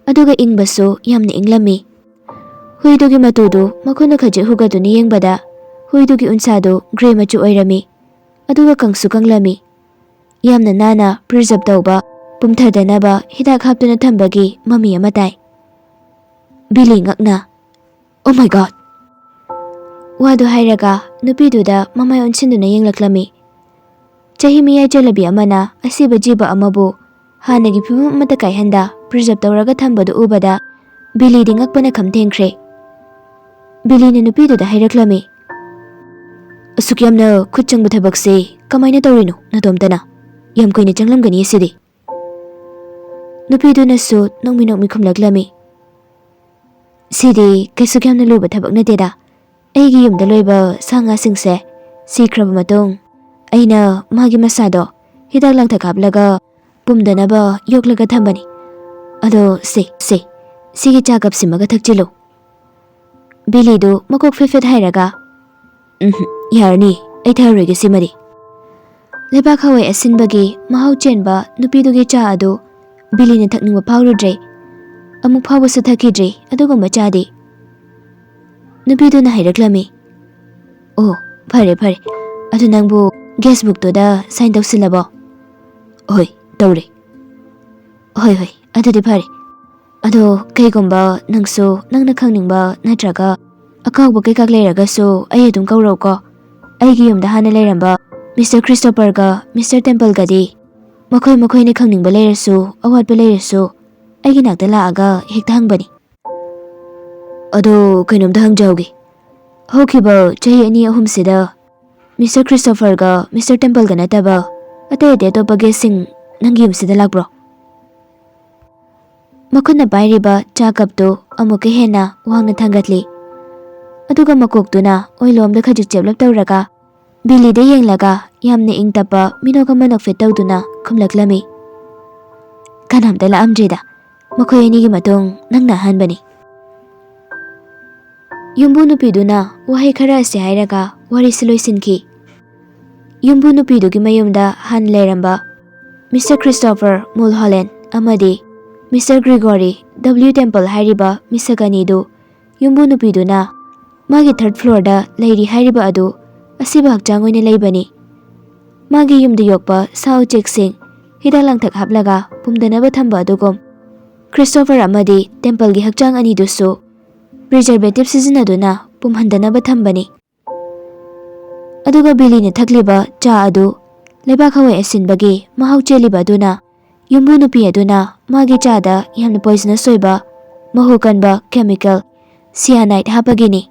ꯑꯗꯨꯒ ꯏꯪꯕꯁꯨ ꯌꯥꯝꯅ ꯏꯪꯂꯝꯃꯤ꯫ ꯍꯨꯏꯗꯨꯒꯤ ꯃꯇꯨꯗꯨ ꯃꯈꯨꯠꯅ ꯈꯖꯤꯛ ꯍꯨꯒꯗꯨꯅ ꯌꯦꯡꯕꯗ ꯍꯨꯏꯗꯨꯒꯤ ꯎꯟꯁꯥꯗꯨ grey ꯃꯆꯨ ꯑꯣꯏꯔꯝꯃꯤ, ꯑꯗꯨꯒ ꯀꯪꯁꯨ ꯀꯪꯂꯝꯃꯤ꯫ ꯌꯥꯝꯅ ꯅꯥꯟꯅ ꯄ꯭ꯔꯤꯖꯔꯕ ꯇꯧꯕ, ꯄꯨꯝꯊꯗꯅꯕ ꯍꯤꯗꯥꯛ ꯍꯥꯞꯇꯨꯅ ꯊꯝꯕꯒꯤ ꯃꯃꯤ ꯑꯃ ꯇꯥꯏ꯫ ꯕꯤꯂꯤ ꯉꯛꯅ "ꯑꯣ ꯃꯥꯏ ꯒꯣꯗ!" ꯋꯥꯗꯨ ꯍꯥꯏꯔꯒ ꯅꯨꯄꯤꯗꯨꯗ ꯃꯃꯥꯏ ꯑꯣꯟꯁꯤꯟꯗꯨꯅ ꯌꯦꯡꯂꯛꯂꯝꯃꯤ꯫ ꯆꯍꯤ ꯃꯤꯌꯥꯏ ꯆꯜꯂꯕꯤ ꯑꯃꯅ ꯑꯁꯤꯕ ꯖꯤꯕ ꯑꯃꯕꯨ ꯍꯥꯟꯅꯒꯤ ꯐꯤꯕꯝ ꯑꯃꯠꯇ ꯀꯥꯏꯍꯟꯗ ꯄ꯭ꯔꯤꯖꯔꯕ ꯇꯧꯔꯒ ꯊꯝꯕꯗꯨ ꯎꯕꯗ ꯕꯤꯂꯤꯗꯤ ꯉꯛꯄꯅ ꯈꯝ ꯊꯦꯡꯈ꯭ꯔꯦ꯫ ꯕꯤꯂꯤꯅ ꯅꯨꯄꯤꯗꯨꯗ ꯍꯥꯏꯔꯛꯂꯝꯃꯤ, "ꯑꯁꯨꯛ ꯌꯥꯝꯅ ꯈꯨꯠ ꯆꯪꯕ ꯊꯕꯛꯁꯦ ꯀꯃꯥꯏꯅ ꯇꯧꯔꯤꯅꯣ ꯅꯇꯣꯝꯇꯅ? ꯌꯥꯝ ꯀꯨꯏꯅ ꯆꯪꯂꯝꯒꯅꯤ ꯑꯁꯤꯗꯤ." ꯅꯨꯄꯤꯗꯨꯅꯁꯨ ꯅꯣꯛꯃꯤ ꯅꯣꯛꯃꯤ ꯈꯨꯝꯂꯛꯂꯝꯃꯤ, "ꯁꯤꯗꯤ ꯀꯩꯁꯨ ꯌꯥꯝꯅ ꯂꯨꯕ ꯊꯕꯛ ꯅꯠꯇꯦꯗ꯫ ꯑꯩꯒꯤ ꯌꯨꯝꯗ ꯂꯣꯏꯕ ꯁꯥ ꯉꯥꯁꯤꯡꯁꯦ ꯁꯤꯈ꯭ꯔꯕ ꯃꯇꯨꯡ ꯑꯩꯅ ꯃꯥꯒꯤ ꯃꯁꯥꯗꯣ ꯍꯤꯗꯥꯛ ꯂꯥꯡꯊꯛ ꯍꯥꯞꯂꯒ ꯄꯨꯝꯗꯅꯕ ꯌꯣꯛꯂꯒ ꯊꯝꯕꯅꯤ꯫ ꯑꯗꯣ ꯁꯤꯒꯤ ꯆꯥ ꯀꯞꯁꯤꯃꯒ ꯊꯛꯆꯤꯜꯂꯨ." ꯕꯤꯂꯤꯗꯨ ꯃꯀꯣꯛ ꯐꯦꯠ ꯍꯥꯏꯔꯒ, "ꯌꯥꯔꯅꯤ, ꯑꯩ ꯊꯛꯑꯔꯣꯏꯒꯦ ꯁꯤꯃꯗꯤ." ꯂꯩꯕꯥꯛ ꯍꯋꯥꯏ ꯑꯁꯤꯟꯕꯒꯤ ꯃꯍꯥꯎ ꯆꯦꯟꯕ ꯅꯨꯄꯤꯗꯨꯒꯤ ꯆꯥ ꯑꯗꯨ ꯕꯤꯂꯤꯅ ꯊꯛꯅꯤꯡꯕ ꯐꯥꯎꯔꯨꯗ꯭ꯔꯦ꯫ ꯑꯃꯨꯛ ꯐꯥꯎꯕꯁꯨ ꯊꯛꯈꯤꯗ꯭ꯔꯤ ꯑꯗꯨꯒꯨꯝꯕ ꯆꯥꯗꯤ꯫ ꯅꯨꯄꯤꯗꯨꯅ ꯍꯥꯏꯔꯛꯂꯝꯃꯤ, "ꯑꯣ, ꯐꯔꯦ ꯐꯔꯦ, ꯑꯗꯨ ꯅꯪꯕꯨ ꯒꯦꯁ ꯕꯨꯛꯇꯨꯗ ꯁꯥꯏꯟ ꯇꯧꯁꯤꯜꯂꯕꯣ?" "ꯍꯣꯏ, ꯇꯧꯔꯦ." ꯍꯣꯏ, ꯑꯗꯨꯗꯤ ꯐꯔꯦ꯫ ꯑꯗꯣ ꯀꯩꯒꯨꯝꯕ ꯅꯪꯅ ꯈꯪꯅꯤꯡꯕ ꯅꯠꯇ꯭ꯔꯒ ꯑꯀꯥꯎꯕ ꯀꯩꯀꯥ ꯂꯩꯔꯒꯁꯨ ꯑꯩ ꯑꯗꯨꯝ ꯀꯧꯔꯛꯎꯀꯣ꯫ ꯑꯩꯒꯤ ꯌꯨꯝꯗ ꯍꯥꯟꯅ ꯂꯩꯔꯝꯕ ꯃꯤꯁꯇꯔ ꯈ꯭ꯔꯤꯁꯇꯣꯐꯔꯒ ꯃꯤꯁꯇꯔ ꯇꯦꯝꯄꯜꯒꯗꯤ ꯃꯈꯣꯏꯅ ꯈꯪꯅꯤꯡꯕ ꯂꯩꯔꯁꯨ ꯑꯋꯥꯠꯄ ꯂꯩꯔꯁꯨ ꯑꯩꯒꯤ ꯅꯥꯛꯇ ꯂꯥꯛꯑꯒ ꯍꯦꯛꯇ ꯍꯪꯕꯅꯤ꯫ ꯑꯗꯣ ꯀꯩꯅꯣꯝꯇ ꯍꯪꯖꯍꯧꯒꯦ, ꯍꯧꯈꯤꯕ ꯆꯍꯤ 2-3ꯁꯤꯗ ꯃꯤꯁꯇꯔ ꯈ꯭ꯔꯤꯁꯇꯣꯐꯔꯒ ꯃꯤꯁꯇꯔ ꯇꯦꯝꯄꯜꯒ ꯅꯠꯇꯕ ꯑꯇꯩ ꯑꯇꯣꯞꯄ ꯒꯦꯁꯁꯤꯡ ꯅꯪꯒꯤ ꯌꯨꯝꯁꯤꯗ ꯂꯥꯛꯄ꯭ꯔꯣ?" ꯃꯈꯨꯠꯅ ꯄꯥꯏꯔꯤꯕ ꯆꯥ ꯀꯞꯇꯨ ꯑꯃꯨꯛꯀ ꯍꯦꯟꯅ ꯋꯥꯡꯅ ꯊꯥꯡꯒꯠꯂꯤ, ꯑꯗꯨꯒ ꯃꯀꯣꯛꯇꯨꯅ ꯑꯣꯏꯂꯣꯝꯗ ꯈꯖꯤꯛ ꯆꯦꯞꯂꯞ ꯇꯧꯔꯒ ꯕꯤꯂꯤꯗ ꯌꯦꯡꯂꯒ ꯌꯥꯝꯅ ꯏꯪ ꯇꯞꯄ ꯃꯤꯅꯣꯛ ꯑꯃ ꯅꯣꯛꯐꯦꯠ ꯇꯧꯗꯨꯅ ꯈꯨꯝꯂꯛꯂꯝꯃꯤ, "ꯀꯅꯥꯝꯇ ꯂꯥꯛꯑꯝꯗ꯭ꯔꯤꯗ, ꯃꯈꯣꯏ ꯑꯅꯤꯒꯤ ꯃꯇꯨꯡ ꯅꯪꯅ ꯑꯍꯥꯟꯕꯅꯤ." ꯌꯨꯝꯕꯨ ꯅꯨꯄꯤꯗꯨꯅ ꯋꯥꯍꯩ ꯈꯔ ꯑꯁꯤ ꯍꯥꯏꯔꯒ ꯋꯥꯔꯤꯁꯤ ꯂꯣꯏꯁꯤꯟꯈꯤ꯫ ꯌꯨꯝꯕꯨ ꯅꯨꯄꯤꯗꯨꯒꯤ ꯃꯌꯨꯝꯗ ꯍꯥꯟꯅ ꯂꯩꯔꯝꯕ ꯃꯤꯁꯇꯔ ꯈ꯭ꯔꯤꯁꯇꯣꯐꯔ ꯃꯨꯜꯍꯣꯂꯦꯟ ꯑꯃꯗꯤ ꯃꯤꯁꯇꯔ ꯒ꯭ꯔꯤꯒꯣꯔꯤ W. ꯇꯦꯝꯄꯜ ꯍꯥꯏꯔꯤꯕ ꯃꯤꯁꯛ ꯑꯅꯤꯗꯨ ꯌꯨꯝꯕꯨ ꯅꯨꯄꯤꯗꯨꯅ ꯃꯥꯒꯤ 3rd ꯐ꯭ꯂꯣꯔꯗ ꯂꯩꯔꯤ ꯍꯥꯏꯔꯤꯕ ꯑꯗꯨ ꯑꯁꯤꯕ ꯍꯛꯆꯥꯡ ꯑꯣꯏꯅ ꯂꯩꯕꯅꯤ꯫ ꯃꯥꯒꯤ ꯌꯨꯝꯗ ꯌꯣꯛꯄ ꯁꯥ ꯎꯆꯦꯛꯁꯤꯡ ꯍꯤꯗꯥꯛ ꯂꯥꯡꯊꯛ ꯍꯥꯞꯂꯒ ꯄꯨꯝꯗꯅꯕ ꯊꯝꯕ ꯑꯗꯨꯒꯨꯝ ꯈ꯭ꯔꯤꯁꯇꯣꯐꯔ ꯑꯃꯗꯤ ꯇꯦꯝꯄꯜꯒꯤ ꯍꯛꯆꯥꯡ ꯑꯅꯤꯗꯨꯁꯨ ꯄ꯭ꯔꯤꯖꯔꯕꯦꯇꯤꯚ ꯁꯤꯖꯤꯟꯅꯗꯨꯅ ꯄꯨꯝꯍꯟꯗꯅꯕ ꯊꯝꯕꯅꯤ꯫ ꯑꯗꯨꯒ ꯕꯤꯂꯤꯅ ꯊꯛꯂꯤꯕ ꯆꯥ ꯑꯗꯨ ꯂꯩꯕꯥꯛ ꯍꯋꯥꯏ ꯑꯁꯤꯟꯕꯒꯤ ꯃꯍꯥꯎ ꯆꯦꯜꯂꯤꯕ ꯑꯗꯨꯅ ꯌꯨꯝꯕꯨ ꯅꯨꯄꯤ ꯑꯗꯨꯅ ꯃꯥꯒꯤ ꯆꯥꯗ ꯌꯥꯝꯅ ꯄꯣꯏꯖꯅꯁ ꯑꯣꯏꯕ ꯃꯍꯨ ꯀꯟꯕ ꯀꯦꯃꯤꯀꯦꯜ ꯁꯤꯌꯥꯅꯥꯏꯗ ꯍꯥꯞꯄꯒꯤꯅꯤ꯫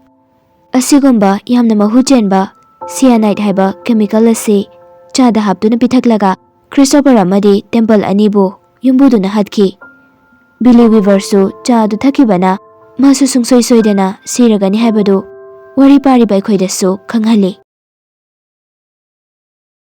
ꯑꯁꯤꯒꯨꯝꯕ ꯌꯥꯝꯅ ꯃꯍꯨ ꯆꯦꯟꯕ ꯁꯤꯌꯥꯅꯥꯏꯗ ꯍꯥꯏꯕ ꯀꯦꯃꯤꯀꯦꯜ ꯑꯁꯤ ꯆꯥꯗ ꯍꯥꯞꯇꯨꯅ ꯄꯤꯊꯛꯂꯒ ꯈ꯭ꯔꯤꯁꯇꯣꯐꯔ ꯑꯃꯗꯤ ꯇꯦꯝꯄꯜ ꯑꯅꯤꯕꯨ ꯌꯨꯝꯕꯨꯗꯨꯅ ꯍꯥꯠꯈꯤ꯫ ꯕꯤꯂꯤ ꯋꯤꯚꯔꯁꯨ ꯆꯥ ꯑꯗꯨ ꯊꯛꯈꯤꯕꯅ ꯃꯥꯁꯨ ꯁꯨꯡꯁꯣꯏ ꯁꯣꯏꯗꯅ ꯁꯤꯔꯒꯅꯤ ꯍꯥꯏꯕꯗꯨ ꯋꯥꯔꯤ ꯄꯥꯔꯤꯕ ꯑꯩꯈꯣꯏꯗꯁꯨ ꯈꯪꯍꯜꯂꯤ꯫